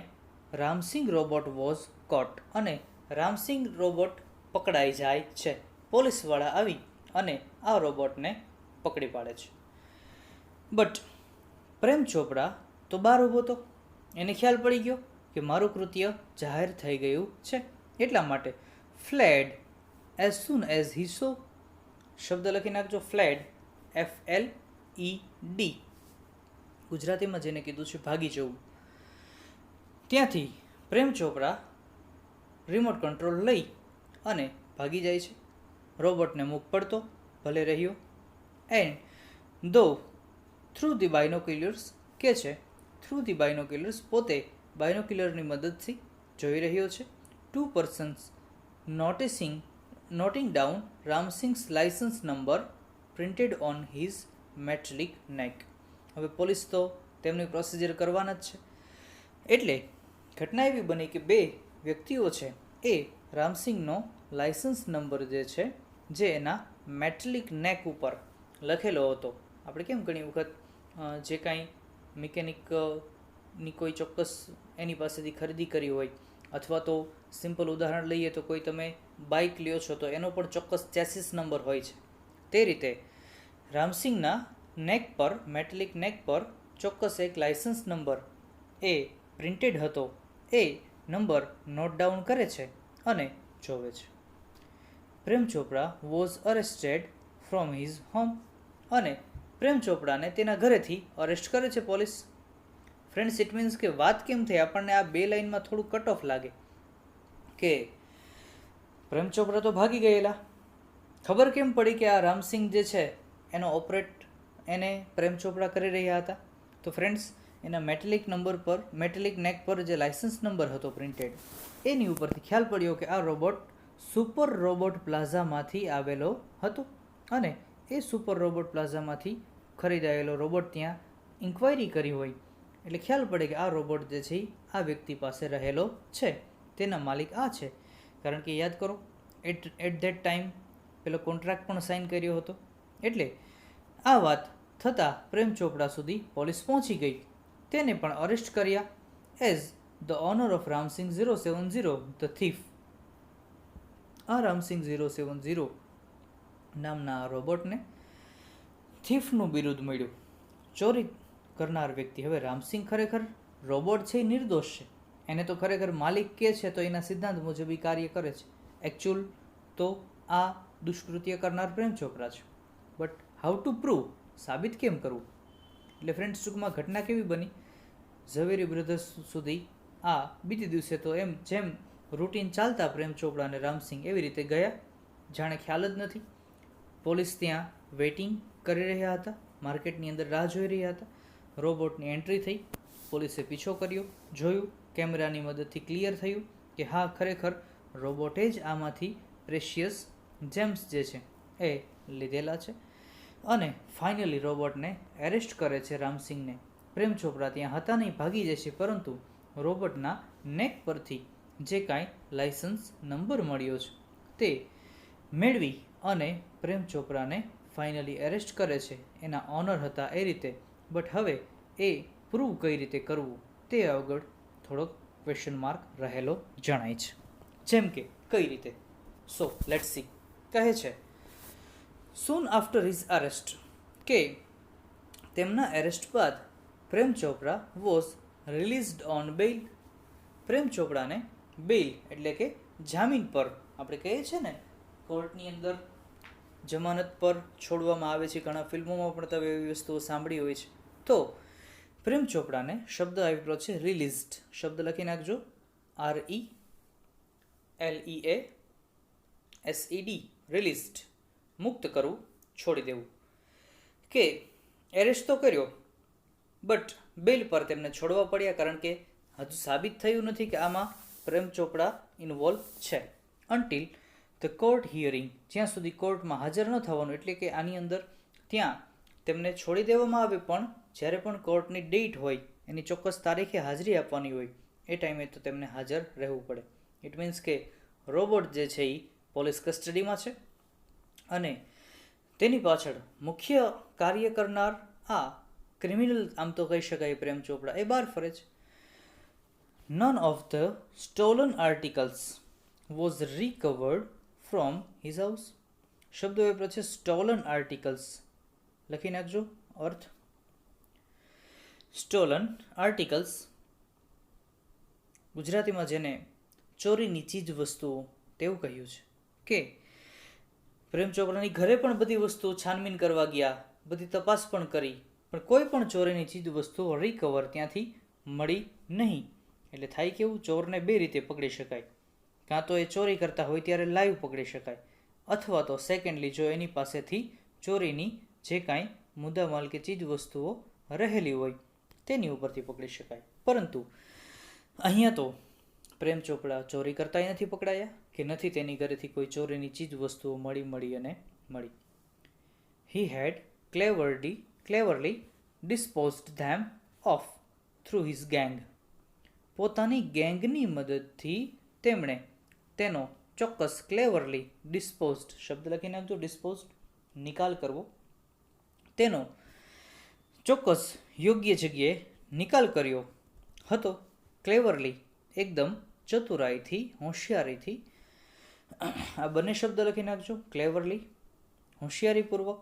S1: રામસિંગ રોબોટ વોઝ કોટ. અને રામસિંગ રોબોટ પકડાઈ જાય છે. પોલીસવાળા આવી અને આ રોબોટને પકડી પાડે છે. બટ પ્રેમ ચોપડા તો બહાર ઊભો હતો. એને ખ્યાલ પડી ગયો કે મારું કૃત્ય જાહેર થઈ ગયું છે, એટલા માટે fled as soon as he સો. શબ્દ લખી નાખજો, ફ્લેડ, FLED. ગુજરાતીમાં જેને કીધું છે ભાગી જવું. ત્યાંથી પ્રેમ ચોપડા રિમોટ કંટ્રોલ લઈ અને ભાગી જાય છે. રોબોટને મૂક પડતો ભલે રહ્યો. એન્ડ ધો થ્રુ ધી બાયનોક્યુલર્સ, કે છે થ્રુ ધી બાયનોક્યુલર્સ, પોતે બાયનોક્યુલરની મદદથી જોઈ રહ્યો છે. 2 persons noting down Ramsing's license number printed on his metallic neck. હવે પોલીસ તો તેમની પ્રોસિજર કરવાના જ છે. એટલે ઘટના એવી બની કે બે વ્યક્તિઓ છે એ રામસિંગનો લાયસન્સ નંબર જે છે જે એના મેટલિક નેક ઉપર લખેલો હતો. આપણે કેમ ઘણી વખત જે કાંઈ મિકેનિકની કોઈ ચોક્કસ એની પાસેથી ખરીદી કરી હોય, અથવા તો સિમ્પલ ઉદાહરણ લઈએ તો કોઈ તમે બાઇક લ્યો છો તો એનો પણ ચોક્કસ ચેસિસ નંબર હોય છે. તે રીતે રામસિંગના નેક પર મેટેલિક નેક પર ચોક્કસ એક લાયસન્સ નંબર એ પ્રિન્ટેડ હતો એ નંબર નોટ ડાઉન કરે છે અને જોવે છે. પ્રેમ ચોપડા was arrested from his home અને પ્રેમ ચોપડાને તેના ઘરેથી અરેસ્ટ કરે છે પોલીસ. ફ્રેન્ડ્સ, ઇટ મીન્સ કે વાત કેમ થઈ આપણને આ બે લાઇનમાં થોડું કટ ઓફ લાગે કે પ્રેમ ચોપડા તો ભાગી ગયેલા, ખબર કેમ પડી કે આ રામસિંગ જે છે એનો ઓપરેટ એને પ્રેમ ચોપડા કરી રહ્યા હતા? તો ફ્રેન્ડ્સ, એના મેટેલિક નેક પર જે લાયસન્સ નંબર હતો પ્રિન્ટેડ એની ઉપરથી ખ્યાલ પડ્યો કે આ રોબોટ સુપર રોબોટ પ્લાઝામાંથી આવેલો હતો અને એ સુપર રોબોટ પ્લાઝામાંથી ખરીદાયેલો રોબોટ ત્યાં ઇન્ક્વાયરી કરી હોય એટલે ખ્યાલ પડે કે આ રોબોટ જે છે આ વ્યક્તિ પાસે રહેલો છે, તેના માલિક આ છે. કારણ કે યાદ કરો, એટ ધેટ ટાઈમ પેલો કોન્ટ્રાક્ટ પણ સાઇન કર્યો હતો. એટલે આ વાત થતાં પ્રેમ ચોપડા સુધી પોલીસ પહોંચી ગઈ, તેને પણ અરેસ્ટ કર્યા as the owner of Ram Singh 070 the thief. આ રામસિંગ 070 નામના આ રોબોટને થીફનું બિરુદ મળ્યું, ચોરી કરનાર વ્યક્તિ. હવે રામસિંગ ખરેખર રોબોટ છે એ નિર્દોષ છે, એને તો ખરેખર માલિક કે છે તો એના સિદ્ધાંત મુજબ એ કાર્ય કરે છે. એકચ્યુઅલ તો આ દુષ્કૃત્ય કરનાર પ્રેમ ચોપડા છે. બટ હાઉ ટુ પ્રૂવ, સાબિત કેમ કરવું? એટલે ફ્રેન્ડ્સ, ટૂંકમાં ઘટના કેવી બની, ઝવેરી બ્રધર્સ સુધી આ બીજે દિવસે તો એમ જેમ રૂટીન ચાલતા પ્રેમ ચોપડા અને રામસિંગ એવી રીતે ગયા, જાણે ખ્યાલ જ નથી. પોલીસ ત્યાં વેઇટિંગ કરી રહ્યા હતા, માર્કેટની અંદર રાહ જોઈ રહ્યા હતા. રોબોટની એન્ટ્રી થઈ, પોલીસે પીછો કર્યો, જોયું, કેમેરાની મદદથી ક્લિયર થયું કે હા, ખરેખર રોબોટે જ આમાંથી પ્રેશિયસ જેમ્સ જે છે એ લીધેલા છે. અને ફાઇનલી રોબોટને એરેસ્ટ કરે છે રામસિંગને. પ્રેમ ચોપડા ત્યાં હતા નહીં, ભાગી જાય છે, પરંતુ રોબોટના નેક પરથી જે કાંઈ લાયસન્સ નંબર મળ્યો છે તે મેળવી અને પ્રેમ ચોપડાને ફાઇનલી એરેસ્ટ કરે છે. એના ઓનર હતા એ રીતે, બટ હવે એ પ્રૂવ કઈ રીતે કરવું તે આગળ થોડોક ક્વેશ્ચન માર્ક રહેલો જણાય છે. જેમ કે કઈ રીતે? So let's see. કહે છે સૂન આફ્ટર હિઝ અરેસ્ટ, કે તેમના એરેસ્ટ બાદ પ્રેમ ચોપડા was released on bail. Prem ચોપડાને bail એટલે કે જામીન પર, આપણે કહીએ છીએ ને કોર્ટની અંદર જમાનત પર છોડવામાં આવે છે, ઘણા ફિલ્મોમાં પણ તમે એવી વસ્તુઓ સાંભળી હોય છે. તો પ્રેમ ચોપડાને શબ્દ આવ્યો છે રિલીઝડ, શબ્દ લખી નાખજો, RELEASED, રિલીઝડ, મુક્ત કરવું, છોડી દેવું. કે એરેસ્ટ તો કર્યો બટ બેલ પર તેમને છોડવા પડ્યા, કારણ કે હજુ સાબિત થયું નથી કે આમાં પ્રેમ ચોપડા ઇન્વોલ્વ છે. અન્ટિલ ધ કોર્ટ હિયરિંગ, જ્યાં સુધી કોર્ટમાં હાજર ન થવાનું, એટલે કે આની અંદર ત્યાં તેમને છોડી દેવામાં આવે, પણ જ્યારે પણ કોર્ટની ડેટ હોય, એની ચોક્કસ તારીખે હાજરી આપવાની હોય, એ ટાઈમે તો તેમને હાજર રહેવું પડે. ઇટ મીન્સ કે રોબોટ જે છે એ પોલીસ કસ્ટડીમાં છે અને તેની પાછળ મુખ્ય કાર્ય કરનાર આ ક્રિમિનલ, આમ તો કહી શકાય પ્રેમ ચોપડા, એ બહાર ફરે છે. None of the stolen articles was recovered from his house. શબ્દો એ છે સ્ટોલન આર્ટિકલ્સ, લખી નાખજો અર્થ. સ્ટોલન આર્ટિકલ્સ ગુજરાતીમાં જેને ચોરીની ચીજ વસ્તુઓ તેવું કહ્યું છે. કે પ્રેમ ચોપડાની ઘરે પણ બધી વસ્તુઓ છાનબીન કરવા ગયા, બધી તપાસ પણ કરી, પણ કોઈ પણ ચોરીની ચીજ વસ્તુઓ રિકવર ત્યાંથી મળી નહીં. એટલે થાય કેવું, ચોરને બે રીતે પકડી શકાય, કાં તો એ ચોરી કરતા હોય ત્યારે લાઈવ પકડી શકાય, અથવા તો સેકન્ડલી જો એની પાસેથી ચોરીની જે કાંઈ મુદ્દામાલ કે ચીજ વસ્તુઓ રહેલી હોય તેની ઉપરથી પકડી શકાય. પરંતુ અહીંયા તો પ્રેમ ચોપડા ચોરી કરતાંય નથી પકડાયા કે નથી તેની ઘરેથી કોઈ ચોરીની ચીજ વસ્તુઓ મળી. He had cleverly disposed them of through his gang. પોતાની ગેંગની મદદથી તેમણે તેનો ચોક્કસ ક્લેવરલી ડિસ્પોઝડ, શબ્દ લખી નાખજો, ડિસ્પોઝડ નિકાલ કરવો, તેનો ચોક્કસ યોગ્ય જગ્યાએ નિકાલ કર્યો હતો. ક્લેવરલી એકદમ ચતુરાઈથી, હોશિયારીથી. આ બંને શબ્દ લખી નાખજો, ક્લેવરલી હોશિયારીપૂર્વક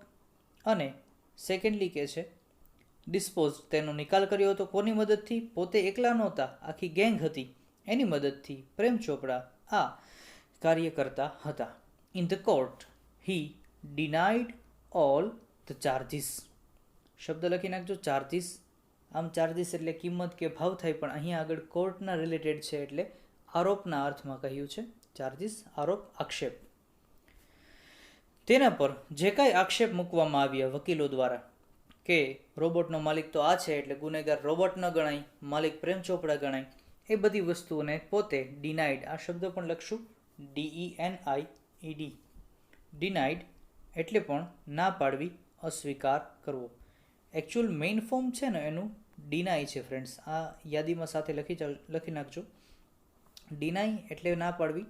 S1: અને સેકન્ડલી કે છે ડિસ્પોઝ તેનો નિકાલ કર્યો હતો કોની મદદથી? પોતે એકલા નહોતા, આખી ગેંગ હતી, એની મદદથી પ્રેમ ચોપડા આ કાર્ય કરતા હતા. In the court he denied all the charges. શબ્દ લખી નાખજો ચાર્જીસ. આમ ચાર્જીસ એટલે કિંમત કે ભાવ થાય, પણ અહીંયા આગળ કોર્ટના રિલેટેડ છે એટલે આરોપના અર્થમાં કહ્યું છે. ચાર્જીસ આરોપ, આક્ષેપ. તેના પર જે કાંઈ આક્ષેપ મૂકવામાં આવ્યા વકીલો દ્વારા કે રોબોટનો માલિક તો આ છે એટલે ગુનેગાર રોબોટ ન ગણાય, માલિક પ્રેમ ચોપડા ગણાય, એ બધી વસ્તુઓને પોતે ડિનાઇડ, આ શબ્દ પણ લખશું DENIED, ડિનાઇડ એટલે પણ ના પાડવી, અસ્વીકાર કરવો. એકચ્યુઅલ મેઇન ફોર્મ છે ને એનું ડિનાય છે ફ્રેન્ડ્સ. આ યાદીમાં સાથે લખી નાખજો. ડિનાય એટલે ના પાડવી.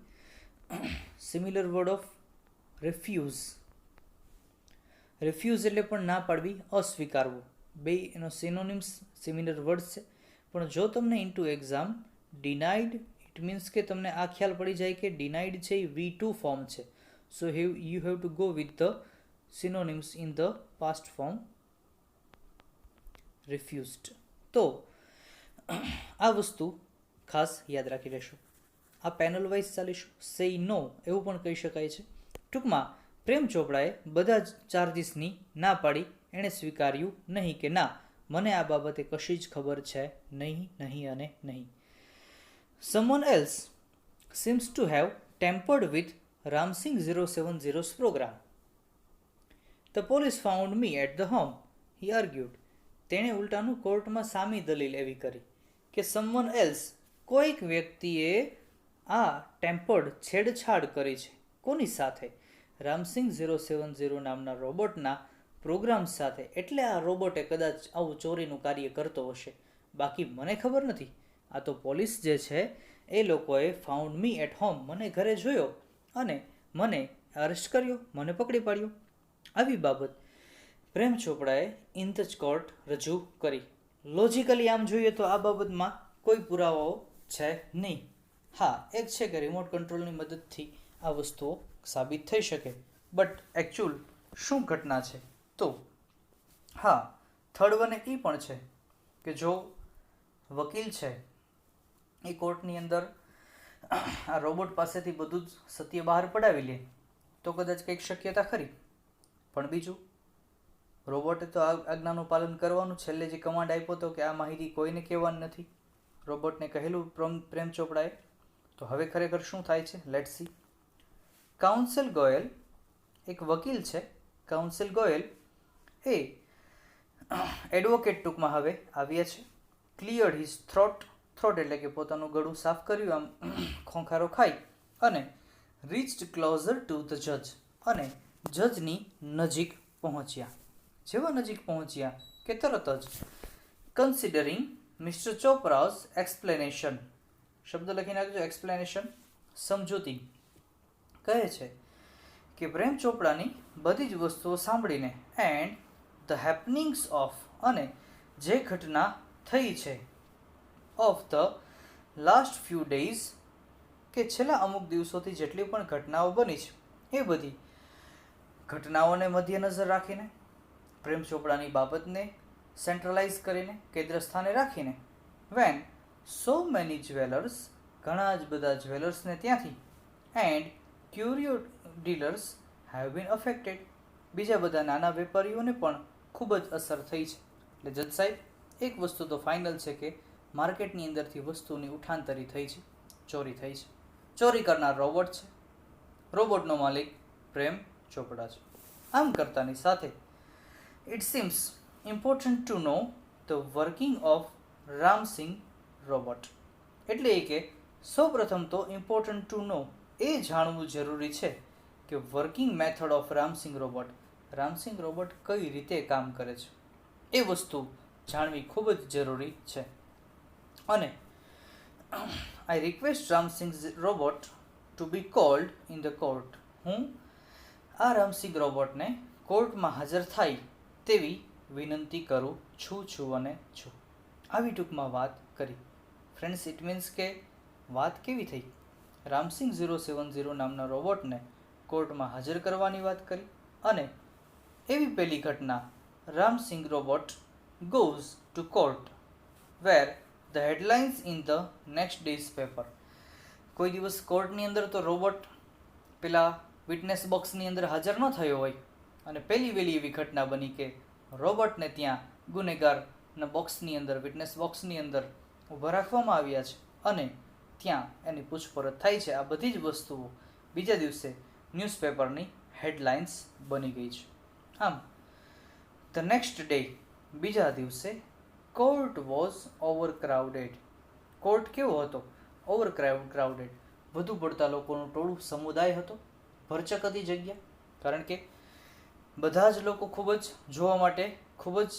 S1: Similar word of refuse. Refuse એટલે પણ ના પાડવી, અસ્વીકારવું. બે એનો સિનોનિમ્સ સિમિલર વર્ડ્સ છે. પણ જો તમને into exam denied it means કે તમને આ ખ્યાલ પડી જાય કે ડિનાઇડ છે એ V2 ફોર્મ છે. So you have to go with the synonyms in the past form refused. તો આ વસ્તુ ખાસ યાદ રાખી લેશો. આ પેનલ વાઇઝ ચાલીશું. સેય નો એવું પણ કહી શકાય છે. ટૂંકમાં પ્રેમ ચોપડાએ બધા જ ચાર્જીસની ના પાડી. એણે સ્વીકાર્યું નહીં કે ના, મને આ બાબતે કશી જ ખબર છે નહીં, નહીં અને નહીં. Someone else seems to have tampered with Ramsing 070's program. The police found me at the home, he argued. તેણે ઉલટાનું કોર્ટમાં સામી દલીલ એવી કરી કે someone else, કોઈક વ્યક્તિએ આ ટેમ્પર્ડ, છેડછાડ કરી છે. કોની સાથે? રામસિંગ 070 નામના રોબોટના પ્રોગ્રામ સાથે. એટલે આ રોબોટે કદાચ આવું ચોરીનું કાર્ય કરતો હશે, બાકી મને ખબર નથી. આ તો પોલીસ જે છે એ લોકોએ ફાઉન્ડ મી એટ હોમ, મને ઘરે જોયો અને મને અરેસ્ટ કર્યો, મને પકડી પાડ્યો. આવી બાબત પ્રેમ ચોપડાએ ઇન ધ કોર્ટ રજૂ કરી. લોજિકલી આમ જોઈએ તો આ બાબતમાં કોઈ પુરાવાઓ છે નહીં. હા, એક છે કે રિમોટ કંટ્રોલની મદદથી આ વસ્તુઓ સાબિત થઈ શકે, બટ એકચ્યુઅલ શું ઘટના છે? તો હા, થર્ડ વન એ પણ છે કે જો વકીલ છે એ કોર્ટની અંદર આ રોબોટ પાસેથી બધું જ સત્ય બહાર પડાવી લે તો કદાચ કંઈક શક્યતા ખરી. પણ બીજું, રોબોટે તો આજ્ઞાનું પાલન કરવાનું. છેલ્લે જે કમાન્ડ આપ્યો હતો કે આ માહિતી કોઈને કહેવાની નથી, રોબોટને કહેલું પ્રેમ ચોપડાએ. તો હવે ખરેખર શું થાય છે? Let's see. કાઉન્સિલ ગોયલ, એક વકીલ છે કાઉન્સિલ ગોયલ, એ એડવોકેટ ટૂંકમાં હવે આવ્યા છે. ક્લિયર્ડ હિઝ થ્રોટ એટલે કે પોતાનું ગળું સાફ કર્યું, આમ ખોંખારો ખાઈ, અને રીચ્ડ ક્લોઝર ટુ ધ જજ, અને જજની નજીક પહોંચ્યા. જેવા નજીક પહોંચ્યા કે તરત જ કન્સિડરિંગ મિસ્ટર ચોપરાઝ એક્સપ્લેનેશન, શબ્દ લખી નાખજો એક્સપ્લેનેશન, સમજૂતી, કહે છે કે પ્રેમ ચોપડાની બધી જ વસ્તુઓ સાંભળીને, એન્ડ ધ હેપનિંગ્સ ઓફ, અને જે ઘટના થઈ છે, of the last few days, કે છેલ્લા અમુક દિવસોથી જેટલી પણ ઘટનાઓ બની છે એ બધી ઘટનાઓને મધ્યનજર રાખીને, પ્રેમ ચોપડાની બાબતને સેન્ટ્રલાઇઝ કરીને, કેન્દ્ર સ્થાને રાખીને, વેન સો મેની જ્વેલર્સ, ઘણા જ બધા જ્વેલર્સને ત્યાંથી, and curio dealers have been affected, બીજા બધા નાના વેપારીઓને પણ ખૂબ જ અસર થઈ છે. એટલે જજ સાહેબ, એક વસ્તુ તો ફાઇનલ છે કે માર્કેટની અંદરથી વસ્તુની ઉઠાંતરી થઈ છે, ચોરી થઈ છે. ચોરી કરનાર રોબોટ છે, રોબોટનો માલિક પ્રેમ ચોપડા છે. આમ કરતાની સાથે it seems important to know the working of Ram Singh robot. એટલે કે સૌપ્રથમ તો ઇમ્પોર્ટન્ટ ટુ નો, એ જાણવું જરૂરી છે કે working method of Ram Singh robot, Ram Singh robot કઈ રીતે કામ કરે છે એ વસ્તુ જાણવી ખૂબ જ જરૂરી છે. અને I request Ram Singh robot to be called in the court. હું આ રામસિંગ રોબોટને કોર્ટમાં હાજર થાય તેવી વિનંતી કરું છું અને છું. આવી ટૂંકમાં વાત કરી. ફ્રેન્ડ્સ, ઇટ મીન્સ કે વાત કેવી થઈ? રામસિંગ 070 નામના રોબોટને કોર્ટમાં હાજર કરવાની વાત કરી, અને એવી પહેલી ઘટના Ram Singh robot goes to court where the headlines in the next day's paper. કોઈ દિવસ કોર્ટની અંદર તો રોબોટ પેલા વિટનેસ બોક્સની અંદર હાજર ન થયો હોય અને પહેલી વહેલી એવી ઘટના બની કે રોબોટને ત્યાં ગુનેગારના બોક્સની અંદર વિટનેસ બોક્સની અંદર ઊભા રાખવામાં આવ્યા છે અને ત્યાં એની પૂછપરછ થાય છે. આ બધી જ વસ્તુઓ બીજા દિવસે ન્યૂઝપેપરની હેડલાઇન્સ બની ગઈ છે. આમ ધ નેક્સ્ટ ડે, બીજા દિવસે, કોર્ટ વોઝ ઓવરક્રાઉડેડ. કોર્ટ કેવો હતો? ઓવરક્રાઉડેડ. વધુ પડતા લોકોનું ટોળું, સમુદાય હતો, ભરચક હતી જગ્યા, કારણ કે બધા જ લોકો ખૂબ જ જોવા માટે ખૂબ જ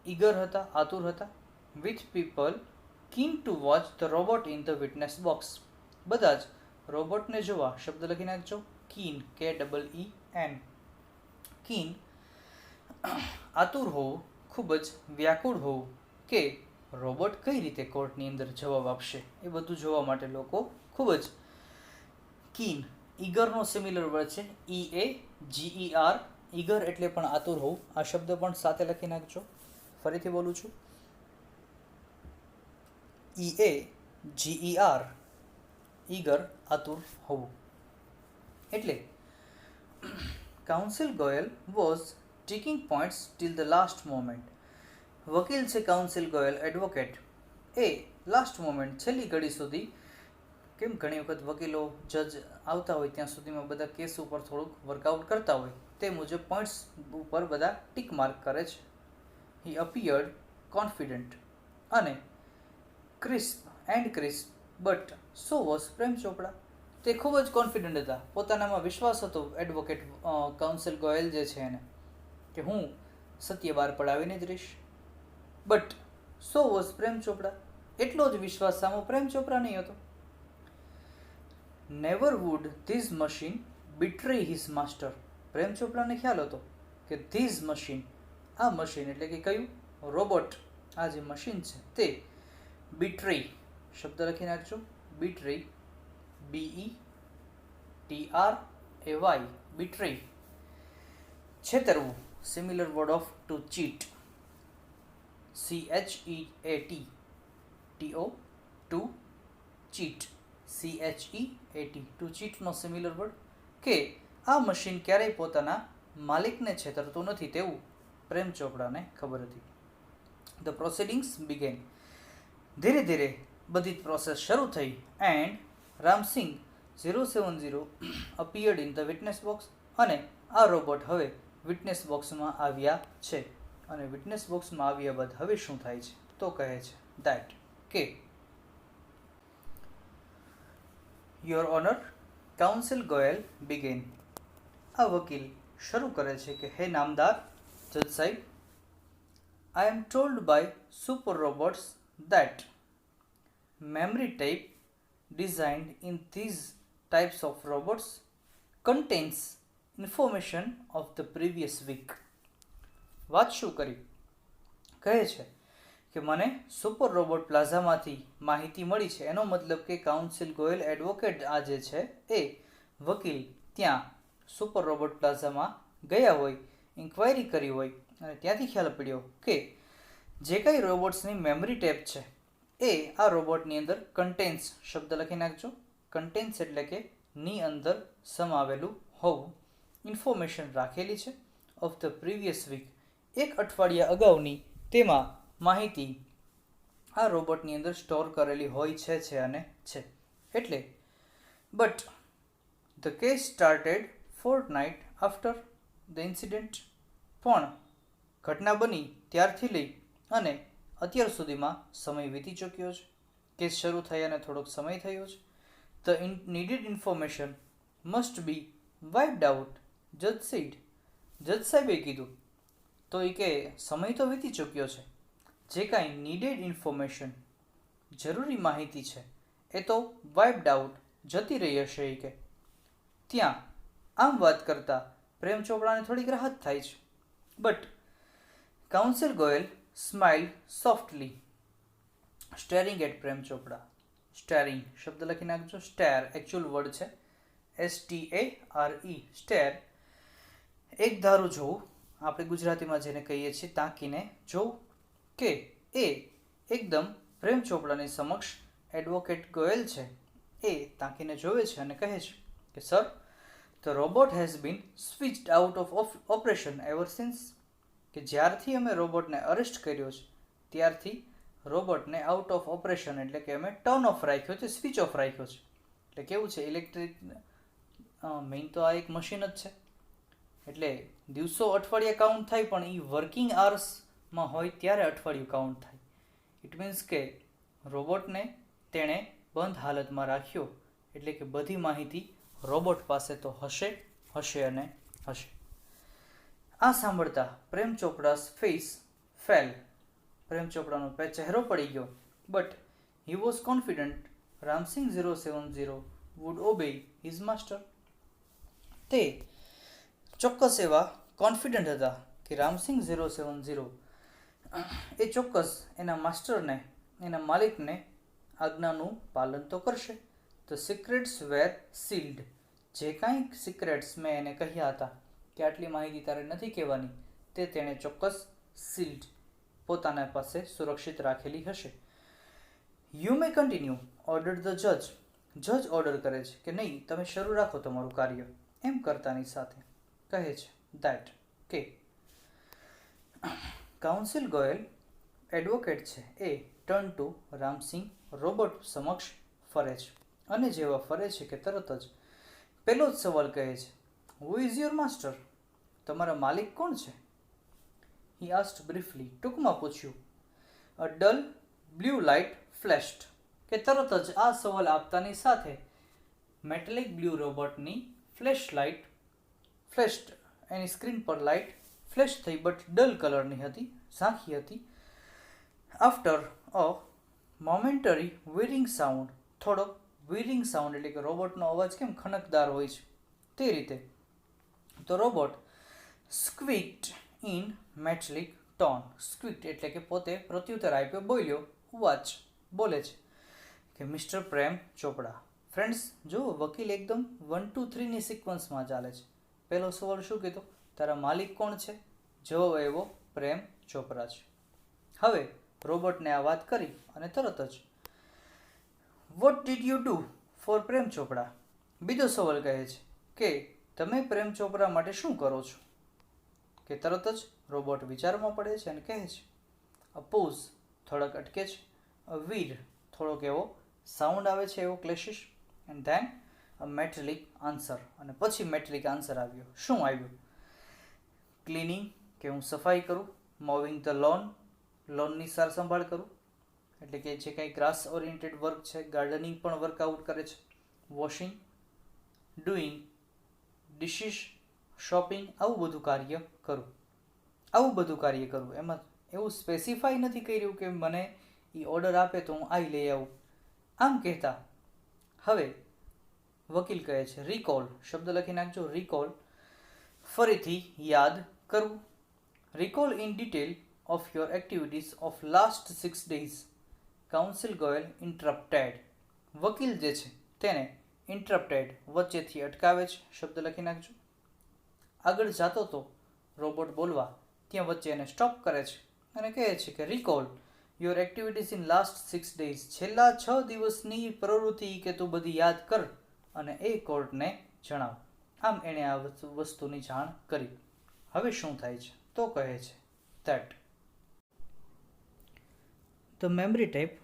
S1: ઈગર હતા, આતુર હતા. With people keen to watch the robot in the witness box. બધા જ રોબોટને જોવા, શબ્દ લખી નાખજો, keen, KEEN. keen, આતુર હોવું, ખૂબ જ વ્યાકુળ હોવું કે રોબોટ કઈ રીતે કોર્ટની અંદર જવાબ આપશે, એ બધું જોવા માટે લોકો ખૂબ જ keen. ઈગરનો સિમિલર વર્ડ છે EAGER. ઈગર એટલે પણ આતુર હોવું. આ શબ્દ પણ સાથે લખી નાખજો. ફરીથી બોલું છું, EAGER, ઈગર, આતુર હોવું. એટલે council Goyal was taking points till the last moment. વકીલ છે કાઉન્સિલ ગોયલ, એડવોકેટ, એ લાસ્ટ મોમેન્ટ, છેલ્લી ઘડી સુધી, કેમ ઘણી વખત વકીલો, જજ આવતા હોય ત્યાં સુધીમાં બધા કેસ ઉપર થોડુંક વર્કઆઉટ કરતા હોય, તે મુજબ પોઈન્ટ્સ ઉપર બધા ટીક માર્ક કરે છે. હી અપિયર્ડ કોન્ફિડન્ટ અને ક્રિસ્પ, બટ સો વોઝ પ્રેમ ચોપડા. તે ખૂબ જ કોન્ફિડન્ટ હતા, પોતાનામાં વિશ્વાસ હતો એડવોકેટ કાઉન્સિલ ગોયલ જે છે એને, કે હું સત્ય બહાર પડાવીને જ રહીશ. બટ સો વોઝ પ્રેમ ચોપડા, એટલો જ વિશ્વાસ સામો પ્રેમ ચોપરા નહીં હતો. Never would these machine betray his master. Prem ચોપરાને ખ્યાલ હતો કે ધીઝ મશીન, આ મશીન એટલે કે કયું? રોબોટ. આ જે મશીન છે તે બિટ્રે, શબ્દ લખી નાખજો, બિટ્રે, BETRAY, બિટ્રે, છેતરવું, similar word of to cheat, CHEAT, to cheat, CHEAT, to ચીટનો સિમિલર વર્ડ, કે આ મશીન ક્યારેય પોતાના માલિકને છેતરતું નથી તેવું પ્રેમ ચોપડાને ખબર હતી. The proceedings began. ધીરે ધીરે બધી જ પ્રોસેસ શરૂ થઈ. And Ramsingh 070 appeared in the witness box. અને આ રોબોટ હવે વિટનેસ બોક્સમાં આવ્યા છે. અને વિટનેસ બોક્સમાં આવ્યા બાદ હવે શું થાય છે? તો કહે છે દેટ કે your honour, counsel Goyal began. આ વકીલ શરૂ કરે છે કે હે નામદાર જજ સાહેબ, I am told by super robots that memory tape designed in these types of robots contains information of the previous week. વાત શું કરી? કહે છે કે મને સુપર રોબોટ પ્લાઝામાંથી માહિતી મળી છે. એનો મતલબ કે કાઉન્સિલ ગોયલ, એડવોકેટ આ જે છે એ વકીલ ત્યાં સુપર રોબોટ પ્લાઝામાં ગયા હોય, ઇન્ક્વાયરી કરી હોય અને ત્યાંથી ખ્યાલ પડ્યો કે જે કંઈ રોબોટ્સની મેમરી ટેપ છે એ આ રોબોટની અંદર કન્ટેન્સ, શબ્દ લખી નાખજો, કન્ટેન્સ એટલે કે ની અંદર સમાવેલું હોવું, ઇન્ફોર્મેશન રાખેલી છે ઓફ ધ પ્રીવિયસ વીક, એક અઠવાડિયા અગાઉની તેમાં માહિતી આ રોબોટની અંદર સ્ટોર કરેલી હોય છે અને છે. એટલે but the case started Fortnite after the incident. પણ ઘટના બની ત્યારથી લઈ અને અત્યાર સુધીમાં સમય વીતી ચૂક્યો છે. કેસ શરૂ થયાને થોડોક સમય થયો છે. The needed information must be wiped out, જજ સેડ. જજ સાહેબે કીધું તો એ કે સમય તો વીતી ચૂક્યો છે, જે કાંઈ નીડેડ ઇન્ફોર્મેશન, જરૂરી માહિતી છે એ તો વાઇપ્ડ આઉટ, જતી રહી હશે. એ કે ત્યાં આમ વાત કરતાં પ્રેમ ચોપડાને થોડીક રાહત થાય છે. But counsel Goyal smile softly, staring at Prem Chopra. Staring શબ્દ લખી નાખજો, સ્ટેર એકચ્યુઅલ વર્ડ છે, STARE, સ્ટેર, એક ધારું જોવું આપણે ગુજરાતીમાં જેને કહીએ છીએ તાકીને જોવું, કે એ એકદમ પ્રેમ ચોપડાની સમક્ષ એડવોકેટ ગોયલ છે એ તાકીને જોવે છે અને કહે છે કે sir, the robot has been switched out of operation ever since, કે જ્યારથી અમે રોબોટને અરેસ્ટ કર્યો છે ત્યારથી રોબોટને આઉટ ઓફ ઓપરેશન એટલે કે અમે ટર્ન ઓફ રાખ્યો છે, સ્વિચ ઓફ રાખ્યો છે. એટલે કેવું છે, ઇલેક્ટ્રિક મેઇન તો આ એક મશીન જ છે, એટલે દિવસો અઠવાડિયા કાઉન્ટ થાય પણ એ વર્કિંગ આવર્સમાં હોય ત્યારે અઠવાડિયું કાઉન્ટ થાય. ઇટ મીન્સ કે રોબોટને તેણે બંધ હાલતમાં રાખ્યો, એટલે કે બધી માહિતી રોબોટ પાસે તો હશે અને હશે. આ સાંભળતા પ્રેમ ચોપડા's ફેસ ફેલ, પ્રેમ ચોપડાનો ચહેરો પડી ગયો. But he was confident Ram Singh 070 would obey his master. તે ચોક્કસ એવા કોન્ફિડન્ટ હતા કે રામસિંગ 070 એ ચોક્કસ એના માસ્ટરને, એના માલિકને આજ્ઞાનું પાલન તો કરશે. ધ સિક્રેટ્સ વેર સીલ્ડ, જે કાંઈ સિક્રેટ્સ મેં એને કહ્યા હતા કે આટલી માહિતી તારે નથી કહેવાની, તે તેણે ચોક્કસ સીલ્ડ પોતાના પાસે સુરક્ષિત રાખેલી હશે. You may continue order the જજ, જજ ઓર્ડર કરે છે કે નહીં, તમે શરૂ રાખો તમારું કાર્ય. એમ કરતાની સાથે કહે છે દેટ, કે કાઉન્સિલ ગોયલ એડવોકેટ છે એ ટર્ન ટુ રામસિંગ રોબોટ સમક્ષ ફરે છે, અને જેવા ફરે છે કે તરત જ પહેલો જ સવાલ કહે છે, હુ ઇઝ યોર માસ્ટર, તમારા માલિક કોણ છે? હી આસ્ક્ડ બ્રીફલી, ટૂંકમાં પૂછ્યું. અ ડલ બ્લુ લાઇટ ફ્લેશ્ડ, કે તરત જ આ સવાલ આપતાની સાથે મેટેલિક બ્લુ રોબોટની ફ્લેશ લાઇટ ફ્લેશ્ડ, એની સ્ક્રીન પર લાઇટ ફ્લેશ થઈ, બટ ડલ કલરની હતી, ઝાંખી હતી. આફ્ટર અ મોમેન્ટરી વીરિંગ સાઉન્ડ, થોડો વીરિંગ સાઉન્ડ એટલે કે રોબોટનો અવાજ કેમ ખનકદાર હોય છે તે રીતે, તો રોબોટ સ્ક્વિક્ડ ઇન મેટલિક ટોન, સ્ક્વિક્ડ એટલે કે પોતે પ્રત્યુત્તર આપ્યો, બોલ્યો, વાચ બોલે છે કે મિસ્ટર પ્રેમ ચોપડા. ફ્રેન્ડ્સ જુઓ, વકીલ એકદમ 1 2 3ની સિક્વન્સમાં ચાલે છે. પહેલો સવાલ શું કીધો, તારા માલિક કોણ છે? જવાબ આવ્યો પ્રેમ ચોપરા છે. હવે રોબોટને આ વાત કરી અને તરત જ what did you do for Prem Chopra, બીજો સવાલ કહે છે કે તમે પ્રેમ ચોપરા માટે શું કરો છો? કે તરત જ રોબોટ વિચારમાં પડે છે અને કહે છે અ પોઝ, થોડાક અટકે છે, અ વીર, થોડોક એવો સાઉન્ડ આવે છે એવો ક્લેશિશ, એન્ડ ધેન અ મેટેલિક આન્સર, અને પછી મેટેલિક આન્સર આવ્યો. શું આવ્યું? ક્લિનિંગ, કે હું સફાઈ કરું, મોવિંગ ધ લોન, લોનની સાર સંભાળ કરું, એટલે કે જે કંઈ ગ્રાસ ઓરિએન્ટેડ વર્ક છે, ગાર્ડનિંગ પણ વર્કઆઉટ કરે છે, વોશિંગ, ડુઈંગ ડિશિસ, શોપિંગ, આવું બધું કાર્ય કરું. એમાં એવું સ્પેસિફાઈ નથી કર્યું કે મને એ ઓર્ડર આપે તો હું આવી લઈ આવું. આમ કહેતા હવે વકીલ કહે છે રિકોલ, શબ્દ લખી નાખજો, રિકોલ, ફરીથી યાદ કરવું. Recall in detail of your activities of last 6 days. Council Goyal interrupted, વકીલ જે છે તેને ઇન્ટરપ્ટેડ વચ્ચેથી અટકાવે છે, શબ્દ લખી નાખજો. આગળ જાતો તો રોબોટ બોલવા, ત્યાં વચ્ચે એને સ્ટોપ કરે છે અને કહે છે કે recall your activities in last 6 days, છેલ્લા 6 દિવસની પ્રવૃત્તિ કે તું બધી યાદ કર અને એ કોર્ટને જણાવ. આમ એણે આ વસ્તુની જાણ કરી. હવે શું થાય છે તો કહે છે that the memory tape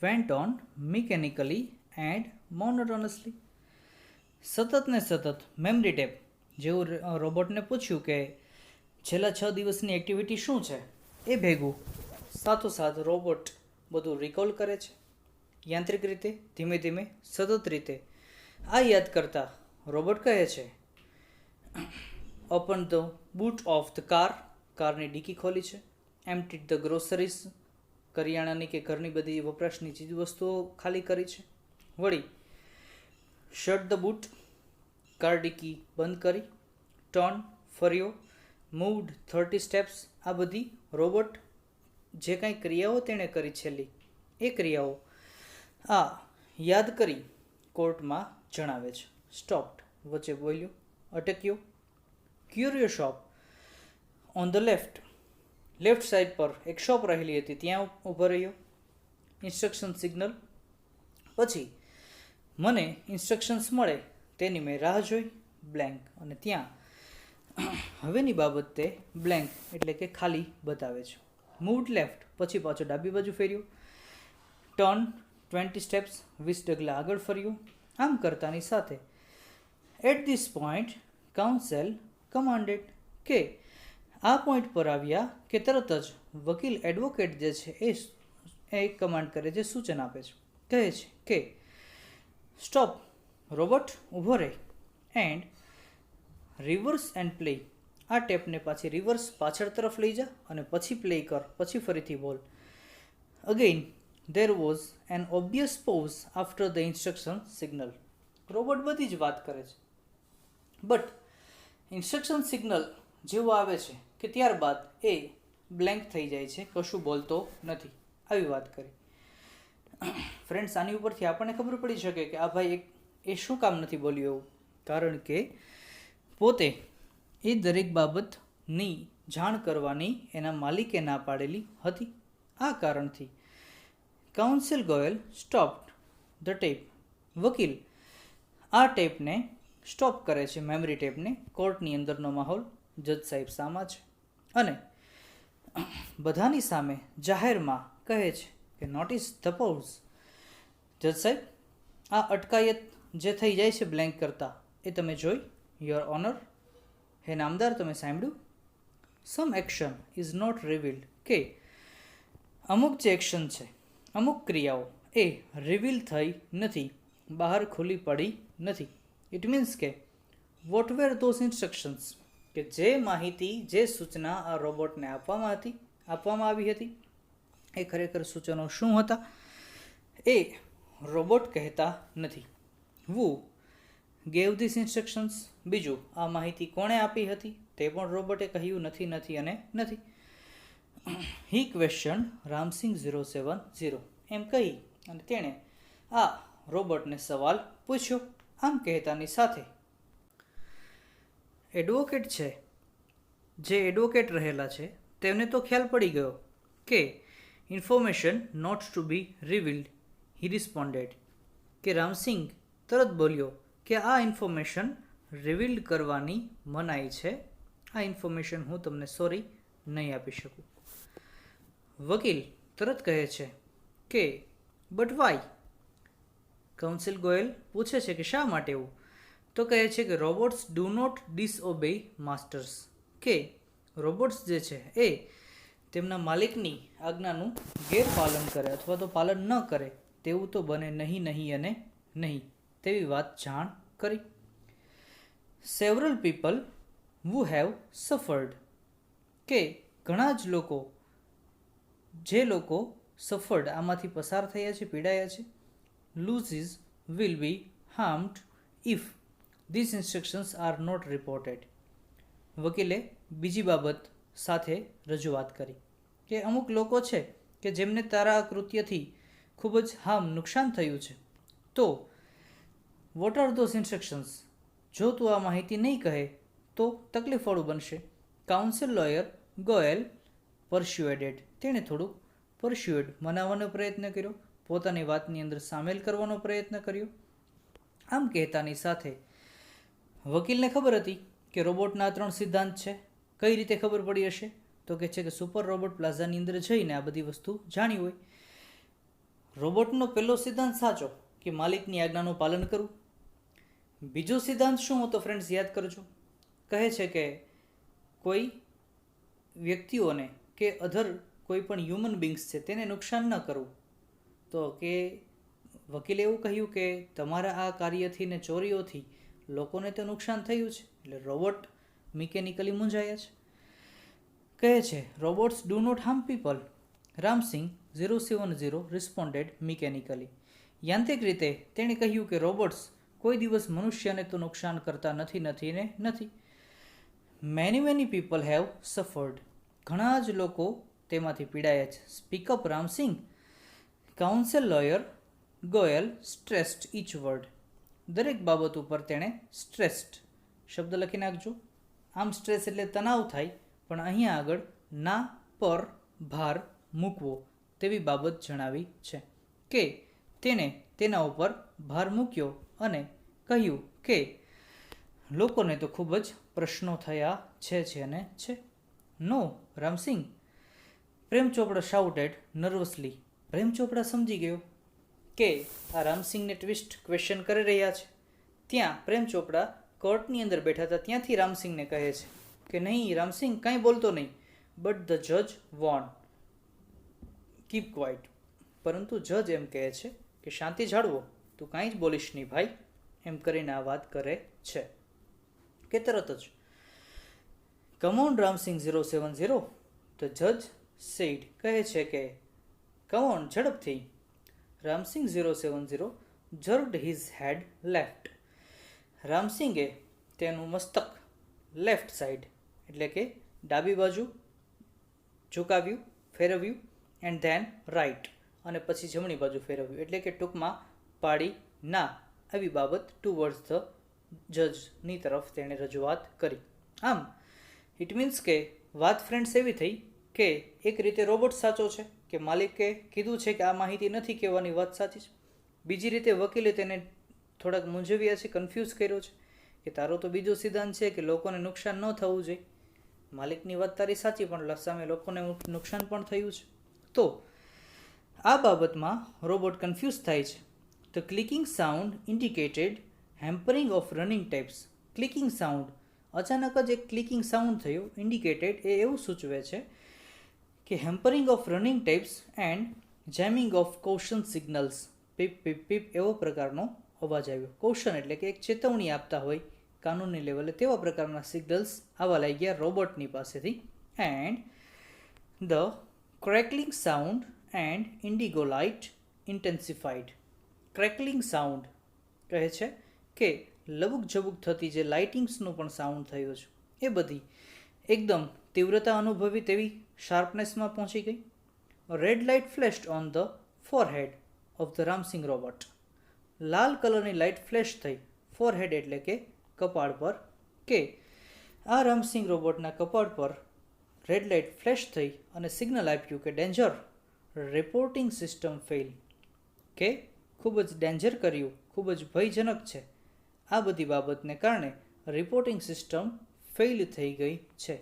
S1: went on mechanically and monotonously. સતત ને સતત મેમરી ટેપ, જેવું રોબોટને પૂછ્યું કે છેલ્લા 6 દિવસની એક્ટિવિટી શું છે, એ ભેગું સાથોસાથ રોબોટ બધું રિકોલ કરે છે, યાંત્રિક રીતે, ધીમે ધીમે, સતત રીતે. આ યાદ કરતા રોબોટ કહે છે open the boot of the car, કારની ડીકી ખોલી છે. એમ્પ્ટીડ ધ ગ્રોસરીઝ, કરિયાણાની કે ઘરની બધી વપરાશની ચીજ વસ્તુઓ ખાલી કરી છે. વળી shirt the boot, car Dicky બંધ કરી. ટર્ન, ફર્યો. મૂવ્ડ 30 સ્ટેપ્સ. આ બધી રોબોટ જે કાંઈ ક્રિયાઓ તેણે કરી છેલ્લી, એ ક્રિયાઓ આ યાદ કરી કોર્ટમાં જણાવે છે. સ્ટોપ્ડ, વચ્ચે બોલ્યો, અટક્યો. Curio shop, on the left side પર એક શોપ રહેલી હતી, ત્યાં ઊભો રહ્યો. Instruction signal. પછી મને ઇન્સ્ટ્રક્શન્સ મળે તેની મેં રાહ જોઈ, બ્લેન્ક. અને ત્યાં હવેની બાબત તે બ્લેન્ક એટલે કે ખાલી બતાવે છે. મૂવ્ડ લેફ્ટ, પછી પાછો ડાબી બાજુ ફેર્યો. ટર્ન 20 સ્ટેપ્સ, 20 ડગલા આગળ ફર્યું. આમ કરતાની સાથે at this point counsel commanded, કે આ પોઈન્ટ પર આવ્યા કે તરત જ વકીલ એડવોકેટ જે છે એ કમાન્ડ કરે છે, સૂચન આપે છે. કહે છે કે સ્ટોપ રોબોટ, ઊભો રહે. એન્ડ રિવર્સ એન્ડ પ્લે, આ ટેપને પાછી રિવર્સ પાછળ તરફ લઈ જા અને પછી પ્લે કર, પછી ફરીથી બોલ. Again there was an obvious pause after the instruction signal. Robot બધી જ વાત કરે છે, બટ ઇન્સ્ટ્રક્શન સિગ્નલ જેવું આવે છે કે ત્યારબાદ એ બ્લેન્ક થઈ જાય છે, કશું બોલતો નથી. આવી વાત કરી. ફ્રેન્ડ્સ, આની ઉપરથી આપણને ખબર પડી શકે કે આ ભાઈ એ શું કામ નથી બોલ્યો એવું. કારણ કે પોતે એ દરેક બાબતની જાણ કરવાની એના માલિકે ના પાડેલી હતી. આ કારણથી counsel Goyal stopped the tape. વકીલ આ ટેપને સ્ટોપ કરે છે, મેમરી ટેપને. કોર્ટની અંદરનો માહોલ, જજ સાહેબ સામા છે અને બધાની સામે જાહેરમાં કહે છે કે નોટિસ ધ પોઝ. જજ સાહેબ, આ અટકાયત જે થઈ જાય છે બ્લેન્ક કરતા, એ તમે જોઈ. યોર ઓનર, હે નામદાર, તમે સાંભળ્યું. સમ એક્શન ઇઝ નોટ રિવીલ્ડ, કે અમુક જે એક્શન છે, અમુક ક્રિયાઓ એ રિવીલ થઈ નથી, બહાર ખુલ્લી પડી નથી. ઇટ મીન્સ કે વોટ વેર ધોઝ ઇન્સ્ટ્રક્શન્સ, કે જે માહિતી, જે સૂચના આ રોબોટને આપવામાં આવી હતી, એ ખરેખર સૂચનો શું હતા એ રોબોટ કહેતા નથી. વુ ગેવ ધીસ ઇન્સ્ટ્રક્શન્સ, બીજું આ માહિતી કોણે આપી હતી તે પણ રોબોટે કહ્યું નથી અને નથી. હી ક્વેશ્ચન રામસિંગ 070, એમ કહી અને તેણે આ રોબોટને સવાલ પૂછ્યો. આમ કહેતાની સાથે એડવોકેટ છે, જે એડવોકેટ રહેલા છે, તેમને તો ખ્યાલ પડી ગયો કે information not to be revealed. He responded, કે રામસિંગ તરત બોલ્યો કે આ ઇન્ફોર્મેશન રિવીલ્ડ કરવાની મનાઈ છે, આ ઇન્ફોર્મેશન હું તમને સોરી નહીં આપી શકું. વકીલ તરત કહે છે કે બટ વાય. કાઉન્સિલ ગોયલ પૂછે છે કે શા માટે એવું? તો કહે છે કે રોબોટ્સ ડુ નોટ ડિસઓબે માસ્ટર્સ, કે રોબોટ્સ જે છે એ તેમના માલિકની આજ્ઞાનું ગેરપાલન કરે અથવા તો પાલન ન કરે તેવું તો બને નહીં અને નહીં, તેવી વાત જાણ કરી. સેવરલ પીપલ વુ હેવ સફર્ડ, કે ઘણા જ લોકો, જે લોકો સફર્ડ આમાંથી પસાર થયા છે, પીડાયા છે. Losers will be harmed if these instructions are not reported. વકીલે બીજી બાબત સાથે રજૂઆત કરી કે અમુક લોકો છે કે જેમને તારા કૃત્યથી ખૂબ જ નુકસાન થયું છે, તો વોટ આર ધોઝ ઇન્સ્ટ્રક્શન્સ, જો તું આ માહિતી નહીં કહે તો તકલીફવાળું બનશે. કાઉન્સિલ લોયર ગોયલ પરસ્યુએડેડ, તેણે થોડુંક મનાવવાનો પ્રયત્ન કર્યો, પોતાની વાતની અંદર સામેલ કરવાનો પ્રયત્ન કર્યો. આમ કહેતાની સાથે વકીલને ખબર હતી કે રોબોટના 3 સિદ્ધાંત છે. કઈ રીતે ખબર પડી હશે? તો કહે છે કે સુપર રોબોટ પ્લાઝાની અંદર જઈને આ બધી વસ્તુ જાણી હોય. રોબોટનો પહેલો સિદ્ધાંત સાચો, કે માલિકની આજ્ઞાનું પાલન કરવું. બીજો સિદ્ધાંત શું હતો ફ્રેન્ડ્સ, યાદ કરજો. કહે છે કે કોઈ વ્યક્તિઓને કે અધર કોઈ પણ હ્યુમન બિંગ્સ છે તેને નુકસાન ન કરવું. તો કે વકીલે એવું કહ્યું કે તમારા આ કાર્યથી ને ચોરીઓથી લોકોને તો નુકસાન થયું છે, એટલે રોબોટ મિકેનિકલી મૂંઝાયા છે. કહે છે robots do not harm people. Ram Singh 070 responded mechanically. યાંત્રિક રીતે તેણે કહ્યું કે રોબોટ્સ કોઈ દિવસ મનુષ્યને તો નુકસાન કરતા નથી. મેની પીપલ હેવ સફર્ડ, ઘણા જ લોકો તેમાંથી પીડાયા છે. Speak up Ramsingh. Counsel lawyer Goyal stressed each word, દરેક બાબત ઉપર તેણે સ્ટ્રેસ્ડ શબ્દ લખી નાખજો. આમ સ્ટ્રેસ એટલે તણાવ થાય, પણ અહીંયા આગળ ના પર ભાર મૂકવો તેવી બાબત જણાવી છે કે તેણે તેના ઉપર ભાર મૂક્યો અને કહ્યું કે લોકોને તો ખૂબ જ પ્રશ્નો થયા છે અને છે. નો રામસિંગ, પ્રેમ ચોપડા શાઉટેડ નર્વસલી. પ્રેમ ચોપડા સમજી ગયો કે આ રામસિંગને ટ્વિસ્ટ ક્વેશ્ચન કરી રહ્યા છે. ત્યાં પ્રેમ ચોપડા કોર્ટની અંદર બેઠા હતા, ત્યાંથી રામસિંગને કહે છે કે નહીં રામસિંગ કાંઈ બોલતો નહીં, બટ ધ જજ વોર્ન કીપ ક્વાઇટ. પરંતુ જજ એમ કહે છે કે શાંતિ જાળવો, તું કાંઈ જ બોલીશ નહીં ભાઈ, એમ કરીને આ વાત કરે છે કે તરત જ કમ ઓન રામસિંગ 070, ધ જજ સેડ, કહે છે કે કમ ઓન ઝડપથી. Ramsingh 070 jerked his head left. રામસિંગે તેનું મસ્તક લેફ્ટ સાઈડ એટલે કે ડાબી બાજુ ઝુકાવ્યું, ફેરવ્યું, એન્ડ ધેન રાઈટ, અને પછી જમણી બાજુ ફેરવ્યું, એટલે કે ટૂંકમાં પાડી ના આવી બાબત ટુવર્ડ્સ ધ જજની તરફ તેણે રજૂઆત કરી. આમ ઇટ મીન્સ કે વાત ફ્રેન્ડ્સ એવી થઈ કે એક રીતે રોબોટ સાચો છે કે માલિકે કીધું છે કે આ માહિતી નથી કહેવાની વાત સાચી છે. બીજી રીતે વકીલે તેને થોડાક મૂંઝવ્યા છે, કન્ફ્યુઝ કર્યો છે કે તારો તો બીજો સિદ્ધાંત છે કે લોકોને નુકસાન ન થવું જોઈએ. માલિકની વાત તારી સાચી, પણ સામે લોકોને નુકસાન પણ થયું છે. તો આ બાબતમાં રોબોટ કન્ફ્યુઝ થાય છે. The clicking sound indicated hampering of running taps. Clicking sound, અચાનક જ એક ક્લિકિંગ સાઉન્ડ થયો. ઇન્ડિકેટેડ એ એવું સૂચવે છે કે hampering of running taps and jamming of caution signals. Peep peep peep એવો પ્રકારનો અવાજ આવ્યો. કૌશન એટલે કે એક ચેતવણી આપતા હોય કાનૂની લેવલે, તેવા પ્રકારના સિગ્નલ્સ આવવા લાગ્યા રોબોટની પાસેથી. And the crackling sound and indigo light intensified. Crackling sound કહે છે કે લબુક ઝબુક થતી જે લાઇટિંગ્સનું પણ સાઉન્ડ થયું છે, એ બધી એકદમ તીવ્રતા અનુભવી તેવી શાર્પનેસમાં પહોંચી ગઈ. Red light flashed on the forehead of the Ramsingh robot. લાલ કલરની લાઇટ ફ્લેશ થઈ ફોરહેડ એટલે કે કપાળ પર, કે આ રામસિંગ રોબોટના કપાળ પર રેડ લાઇટ ફ્લેશ થઈ અને સિગ્નલ આપ્યું કે ડેન્જર, રિપોર્ટિંગ સિસ્ટમ ફેલ, કે ખૂબ જ ડેન્જર કર્યું, ખૂબ જ ભયજનક છે. આ બધી બાબતને કારણે રિપોર્ટિંગ સિસ્ટમ ફેલ થઈ ગઈ છે.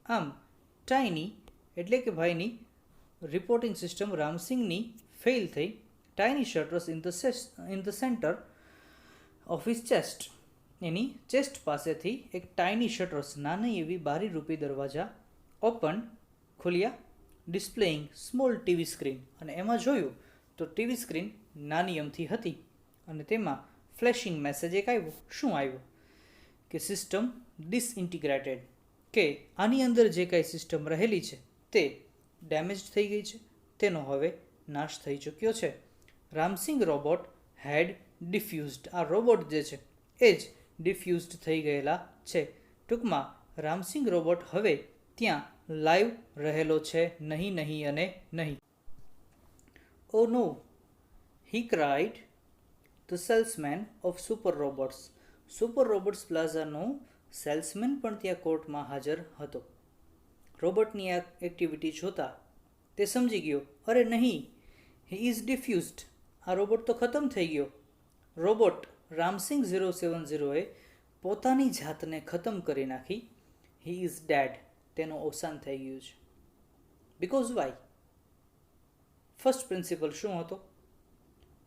S1: આમ ટાઈની એટલે કે ભાઈની રિપોર્ટિંગ સિસ્ટમ રામસિંગની ફેલ થઈ. Tiny shutters in the centre of his chest. એની ચેસ્ટ પાસેથી એક ટાઈની શટર્સ, નાની એવી બારી રૂપી દરવાજા ઓપન, ખુલ્યા, ડિસ્પ્લેઇંગ સ્મોલ ટીવી સ્ક્રીન. અને એમાં જોયું તો ટીવી સ્ક્રીન નાની અમથી હતી અને તેમાં ફ્લેશિંગ મેસેજ એક આવ્યો. શું આવ્યો? કે સિસ્ટમ ડિસઇન્ટિગ્રેટેડ, કે આની અંદર જે કાંઈ સિસ્ટમ રહેલી છે તે ડેમેજ થઈ ગઈ છે, તેનો હવે નાશ થઈ ચૂક્યો છે. રામસિંગ રોબોટ હેડ ડિફ્યુઝડ. આ રોબોટ જે છે એ જ ડિફ્યુઝડ થઈ ગયેલા છે. ટૂંકમાં રામસિંગ રોબોટ હવે ત્યાં લાઈવ રહેલો છે નહીં અને નહીં. Oh no, he cried the salesman of super robots. Super robots પ્લાઝાનો સેલ્સમેન પણ ત્યાં કોર્ટમાં હાજર હતો. રોબોટની આ એક્ટિવિટી જોતા તે સમજી ગયો, અરે નહીં, હી ઇઝ ડિફ્યુઝડ. આ રોબોટ તો ખતમ થઈ ગયો. રોબોટ રામસિંગ 070એ પોતાની જાતને ખતમ કરી નાખી. He is dead. તેનું અવસાન થઈ ગયું છે. Because Y? ફર્સ્ટ પ્રિન્સિપલ શું હતો?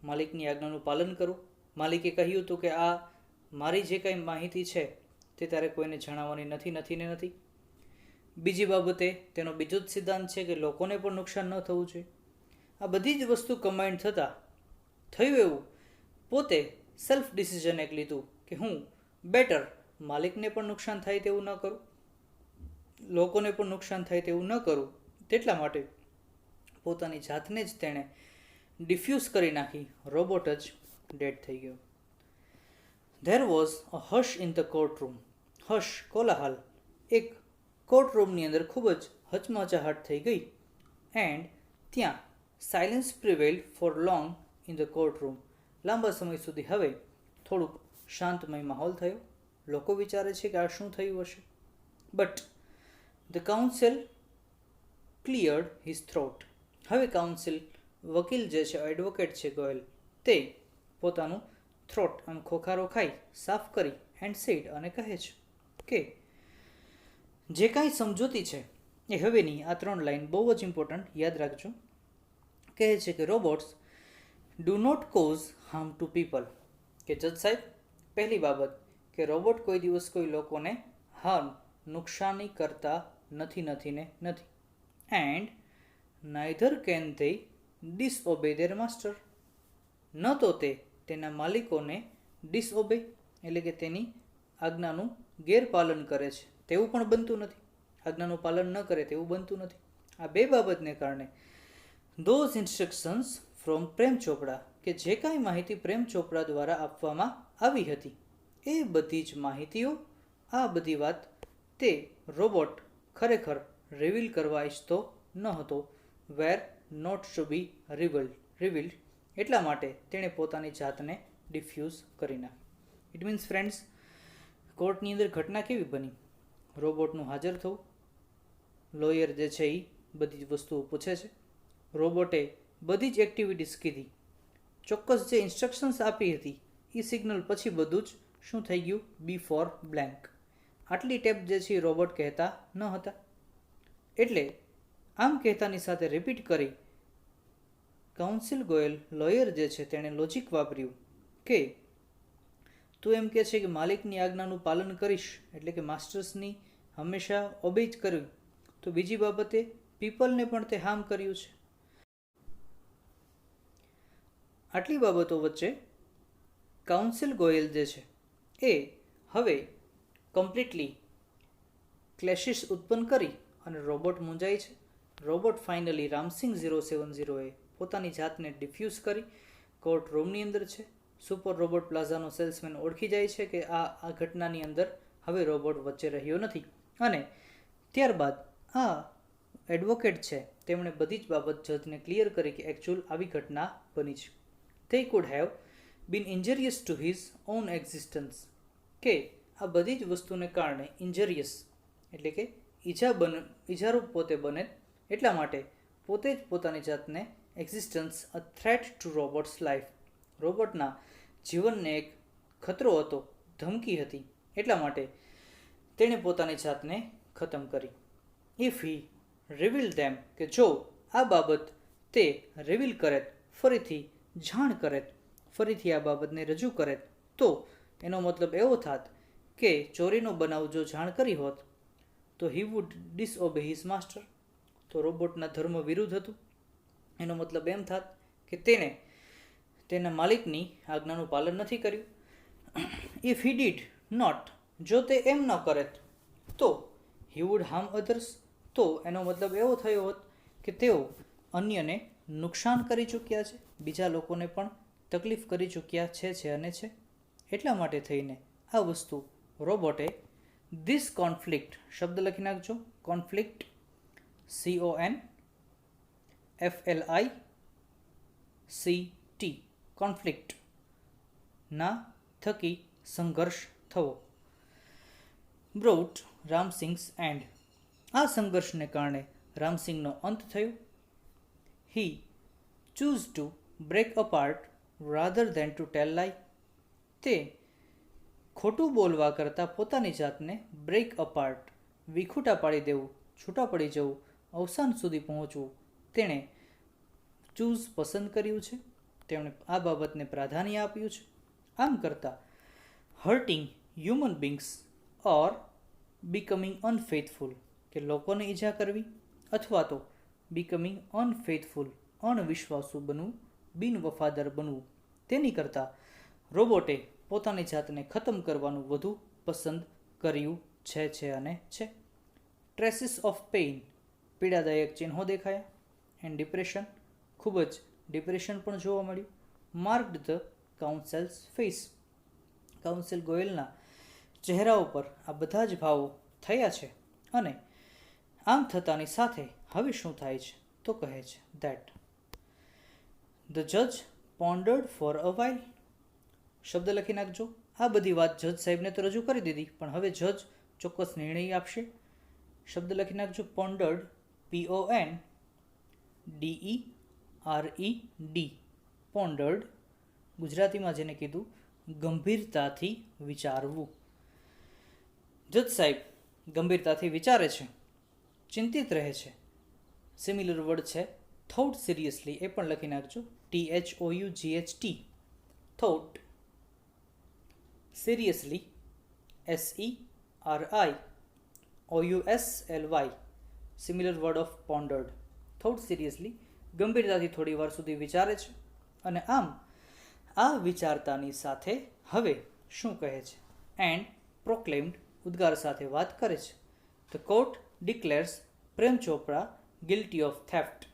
S1: માલિકની આજ્ઞાનું પાલન કરવું. માલિકે કહ્યું હતું કે આ મારી જે કાંઈ માહિતી છે તે તારે કોઈને જણાવવાની નથી. બીજી બાબતે તેનો બીજો જ સિદ્ધાંત છે કે લોકોને પણ નુકસાન ન થવું જોઈએ. આ બધી જ વસ્તુ કમ્બાઇન્ડ થતાં થયું એવું, પોતે સેલ્ફ ડિસિઝન એક લીધું કે હું બેટર માલિકને પણ નુકસાન થાય તેવું ન કરું, લોકોને પણ નુકસાન થાય તેવું ન કરું. તેટલા માટે પોતાની જાતને જ તેણે ડિફ્યુઝ કરી નાખી. રોબોટ જ ડેડ થઈ ગયો. There was a hush in the courtroom. Hush, કોલાહલ. એક કોર્ટરૂમની અંદર ખૂબ જ હચમચાહટ થઈ ગઈ. એન્ડ ત્યાં silence prevailed for long in the courtroom. લાંબા સમય સુધી હવે થોડુંક શાંતમય માહોલ થયો. લોકો વિચારે છે કે આ શું થયું હશે. But the counsel cleared his throat. હવે કાઉન્સિલ વકીલ જે છે, એડવોકેટ છે ગોયલ, તે પોતાનું થ્રોટ આમ ખોખારો ખાઈ સાફ કરી એન્ડ સેડ અને કહે છે કે જે કાંઈ સમજૂતી છે એ હવેની આ 3 લાઈન બહુ જ ઇમ્પોર્ટન્ટ યાદ રાખજો. કહે છે કે robots do not cause harm to people. કે જજ સાહેબ, પહેલી બાબત કે રોબોટ કોઈ દિવસ કોઈ લોકોને હાર્મ નુકસાની કરતા નથી. And neither can they disobey their master. ન તો તે તેના માલિકોને ડિસઓબે એટલે કે તેની આજ્ઞાનું ગેરપાલન કરે છે તેવું પણ બનતું નથી. આજ્ઞાનું પાલન ન કરે તેવું બનતું નથી. આ બે બાબતને કારણે ધોઝ ઇન્સ્ટ્રક્શન્સ ફ્રોમ પ્રેમ ચોપડા, કે જે કાંઈ માહિતી પ્રેમ ચોપડા દ્વારા આપવામાં આવી હતી એ બધી જ માહિતીઓ, આ બધી વાત તે રોબોટ ખરેખર રિવીલ કરવા ઈચ્છતો ન હતો. Were not to be revealed. એટલા માટે તેણે પોતાની જાતને ડિફ્યુઝ કરી નાખી. ઇટ મીન્સ ફ્રેન્ડ્સ, કોર્ટની અંદર ઘટના કેવી બની? રોબોટનું હાજર થવું, લોયર જે છે એ બધી જ વસ્તુઓ પૂછે છે, રોબોટે બધી જ એક્ટિવિટીઝ કીધી, ચોક્કસ જે ઇન્સ્ટ્રક્શન્સ આપી હતી એ સિગ્નલ પછી બધું જ શું થઈ ગયું? બી ફોર બ્લેન્ક. આટલી ટેપ જે છે એ રોબોટ કહેતા ન હતા. એટલે આમ કહેતાની સાથે રિપીટ કરી કાઉન્સિલ ગોયલ લોયર જે છે તેણે લોજિક વાપર્યું કે તું એમ કહે છે કે માલિકની આજ્ઞાનું પાલન કરીશ એટલે કે માસ્ટર્સની હંમેશા ઓબે જ કર્યું, તો બીજી બાબતે પીપલને પણ તે હાર્મ કર્યું છે. આટલી બાબતો વચ્ચે કાઉન્સિલ ગોયલ જે છે એ હવે કમ્પ્લીટલી ક્લેશિસ ઉત્પન્ન કરી અને રોબોટ મૂંઝાય છે. રોબોટ ફાઇનલી રામસિંગ 070એ પોતાની જાતને ડિફ્યુઝ કરી કોર્ટ રૂમની અંદર છે. સુપર રોબોટ પ્લાઝાનો સેલ્સમેન ઓળખી જાય છે કે આ ઘટનાની અંદર હવે રોબોટ વચ્ચે રહ્યો નથી. અને ત્યારબાદ આ એડવોકેટ છે તેમણે બધી જ બાબત જજને ક્લિયર કરી કે એકચ્યુઅલ આવી ઘટના બની છે. they could have been injurious to his own existence. કે આ બધી જ વસ્તુને કારણે ઇન્જરિયસ એટલે કે ઈજારૂપ પોતે બને, એટલા માટે પોતે જ પોતાની જાતને એક્ઝિસ્ટન્સ અ થ્રેટ ટુ રોબોટ્સ લાઈફ, રોબોટના જીવનને એક ખતરો હતો, ધમકી હતી, એટલા માટે તેણે પોતાની જાતને ખતમ કરી. ઇફ હી રિવીલ ધેમ, કે જો આ બાબત તે રિવીલ કરે, ફરીથી જાણ કરે, ફરીથી આ બાબતને રજૂ કરે, તો એનો મતલબ એવો થાત કે ચોરીનો બનાવ જો જાણ કરી હોત તો હી વુડ ડિસઓબે હિઝ માસ્ટર, તો રોબોટના ધર્મ વિરુદ્ધ હતું. એનો મતલબ એમ થાત કે તેણે તેના માલિકની આજ્ઞાનું પાલન નથી કર્યું. ઇફ હી ડીડ નોટ, જો તે એમ ન કરે તો હી વુડ હાર્મ અધર્સ, તો એનો મતલબ એવો થયો હોત કે તેઓ અન્યને નુકસાન કરી ચૂક્યા છે, બીજા લોકોને પણ તકલીફ કરી ચૂક્યા છે અને છે. એટલા માટે થઈને આ વસ્તુ રોબોટે ધીસ કોન્ફ્લિક્ટ શબ્દ લખી નાખજો, કોન્ફ્લિક્ટ CONFLICT કોન્ફ્લિક્ટ ના થકી સંઘર્ષ થવો બ્રોટ રામસિંગ્સ એન્ડ, આ સંઘર્ષને કારણે રામસિંગનો અંત થયો. He choose to break apart rather than to tell lie, તે ખોટું બોલવા કરતાં પોતાની જાતને બ્રેક અપાર્ટ વિખૂટા પાડી દેવું, છૂટા પડી જવું, અવસાન સુધી પહોંચવું તેણે ચૂઝ પસંદ કર્યું છે. તેમણે આ બાબતને પ્રાધાન્ય આપ્યું છે. આમ કરતાં હર્ટિંગ હ્યુમન બીંગ્સ ઓર બીકમિંગ અનફેથફુલ, કે લોકોને ઈજા કરવી અથવા તો બીકમિંગ અનફેથફુલ, અણવિશ્વાસુ બનવું, બિનવફાદાર બનવું, તેની કરતાં રોબોટે પોતાની જાતને ખતમ કરવાનું વધુ પસંદ કર્યું છે અને છે. ટ્રેસીસ ઓફ પેઇન, પીડાદાયક ચિહ્નો દેખાયા. એન્ડ ડિપ્રેશન, ખૂબ જ ડિપ્રેશન પણ જોવા મળ્યું. માર્કડ ધ કાઉન્સેલ્સ ફેસ, કાઉન્સિલ ગોયલના ચહેરા ઉપર આ બધા જ ભાવો થયા છે. અને આમ થતાની સાથે હવે શું થાય છે તો કહે છે ધેટ ધ જજ પોન્ડર્ડ ફોર અ વાઇલ, શબ્દ લખી નાખજો. આ બધી વાત જજ સાહેબને તો રજૂ કરી દીધી, પણ હવે જજ ચોક્કસ નિર્ણય આપશે. શબ્દ લખી નાખજો પોન્ડર્ડ, PONDERED, પોન્ડર્ડ. ગુજરાતીમાં જેને કીધું ગંભીરતાથી વિચારવું. જજ સાહેબ ગંભીરતાથી વિચારે છે, ચિંતિત રહે છે. સિમિલર વર્ડ છે થોટ સિરિયસલી, એ પણ લખી નાખજો THOUGHT, thought. Seriously SERIOUSLY, similar word of pondered. Thought seriously ગંભીરતાથી થોડી વાર સુધી વિચારે છે. અને આમ આ વિચારતાની સાથે હવે શું કહે છે? એન્ડ પ્રોક્લેમ્ડ, ઉદ્ગાર સાથે વાત કરે છે. The court declares Prem Chopra guilty of theft,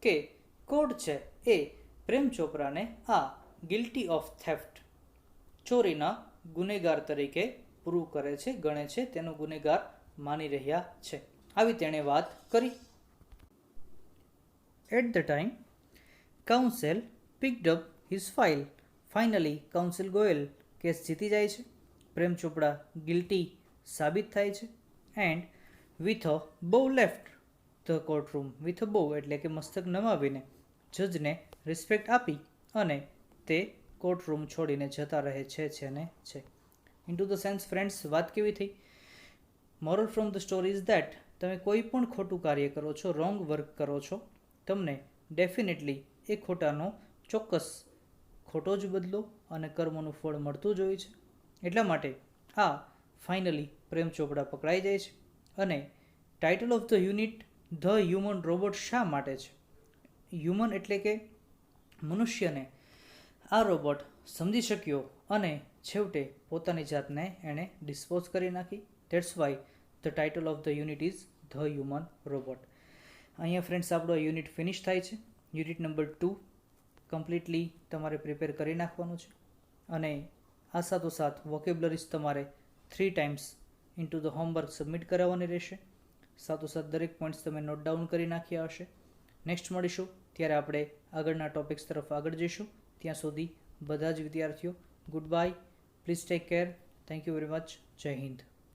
S1: કે કોર્ટ છે એ પ્રેમ ચોપરાને આ ગિલ્ટી ઓફ થેફ્ટ, ચોરીના ગુનેગાર તરીકે પ્રૂવ કરે છે, ગણે છે, તેનો ગુનેગાર માની રહ્યા છે. આવી તેણે વાત કરી. At the time counsel picked up his file, finally counsel Goyal case જીતી જાય છે. પ્રેમ ચોપડા ગિલ્ટી સાબિત થાય છે. એન્ડ વિથ અ બો left the court room, with a બો એટલે કે મસ્તક નમાવીને જજને રિસ્પેક્ટ આપી અને તે કોર્ટ રૂમ છોડીને જતા રહે છે ને છે. In to the sense friends, વાત કેવી થઈ? Moral from the story is that તમે કોઈ પણ ખોટું કાર્ય કરો છો, રોંગ વર્ક કરો છો, તમને ડેફિનેટલી એ ખોટાનો ચોક્કસ ખોટો જ બદલો અને કર્મોનું ફળ મળતું જ હોય છે. એટલા માટે આ ફાઇનલી પ્રેમ ચોપડા પકડાઈ જાય છે. અને title of the unit the human robot શા માટે છે? હ્યુમન એટલે કે મનુષ્યને આ રોબોટ સમજી શક્યો અને છેવટે પોતાની જાતને એણે ડિસ્પોઝ કરી નાખી. That's why the title of the unit is the human robot. અહીંયા ફ્રેન્ડ્સ આપણો યુનિટ ફિનિશ થાય છે. યુનિટ નંબર 2 કમ્પ્લીટલી તમારે પ્રિપેર કરી નાખવાનું છે. અને આ સાથોસાથ વોકેબ્યુલરીઝ તમારે 3 times into the homework submit કરાવવાની રહેશે. સાથોસાથ દરેક પોઈન્ટ્સ તમે નોટ ડાઉન કરી નાખ્યા હશે. નેક્સ્ટ મળીશું ત્યારે આપણે આગળના ટોપિક્સ તરફ આગળ જઈશું. ત્યાં સુધી બધા જ વિદ્યાર્થીઓ good bye. Please take care. Thank you very much. જય હિન્દ.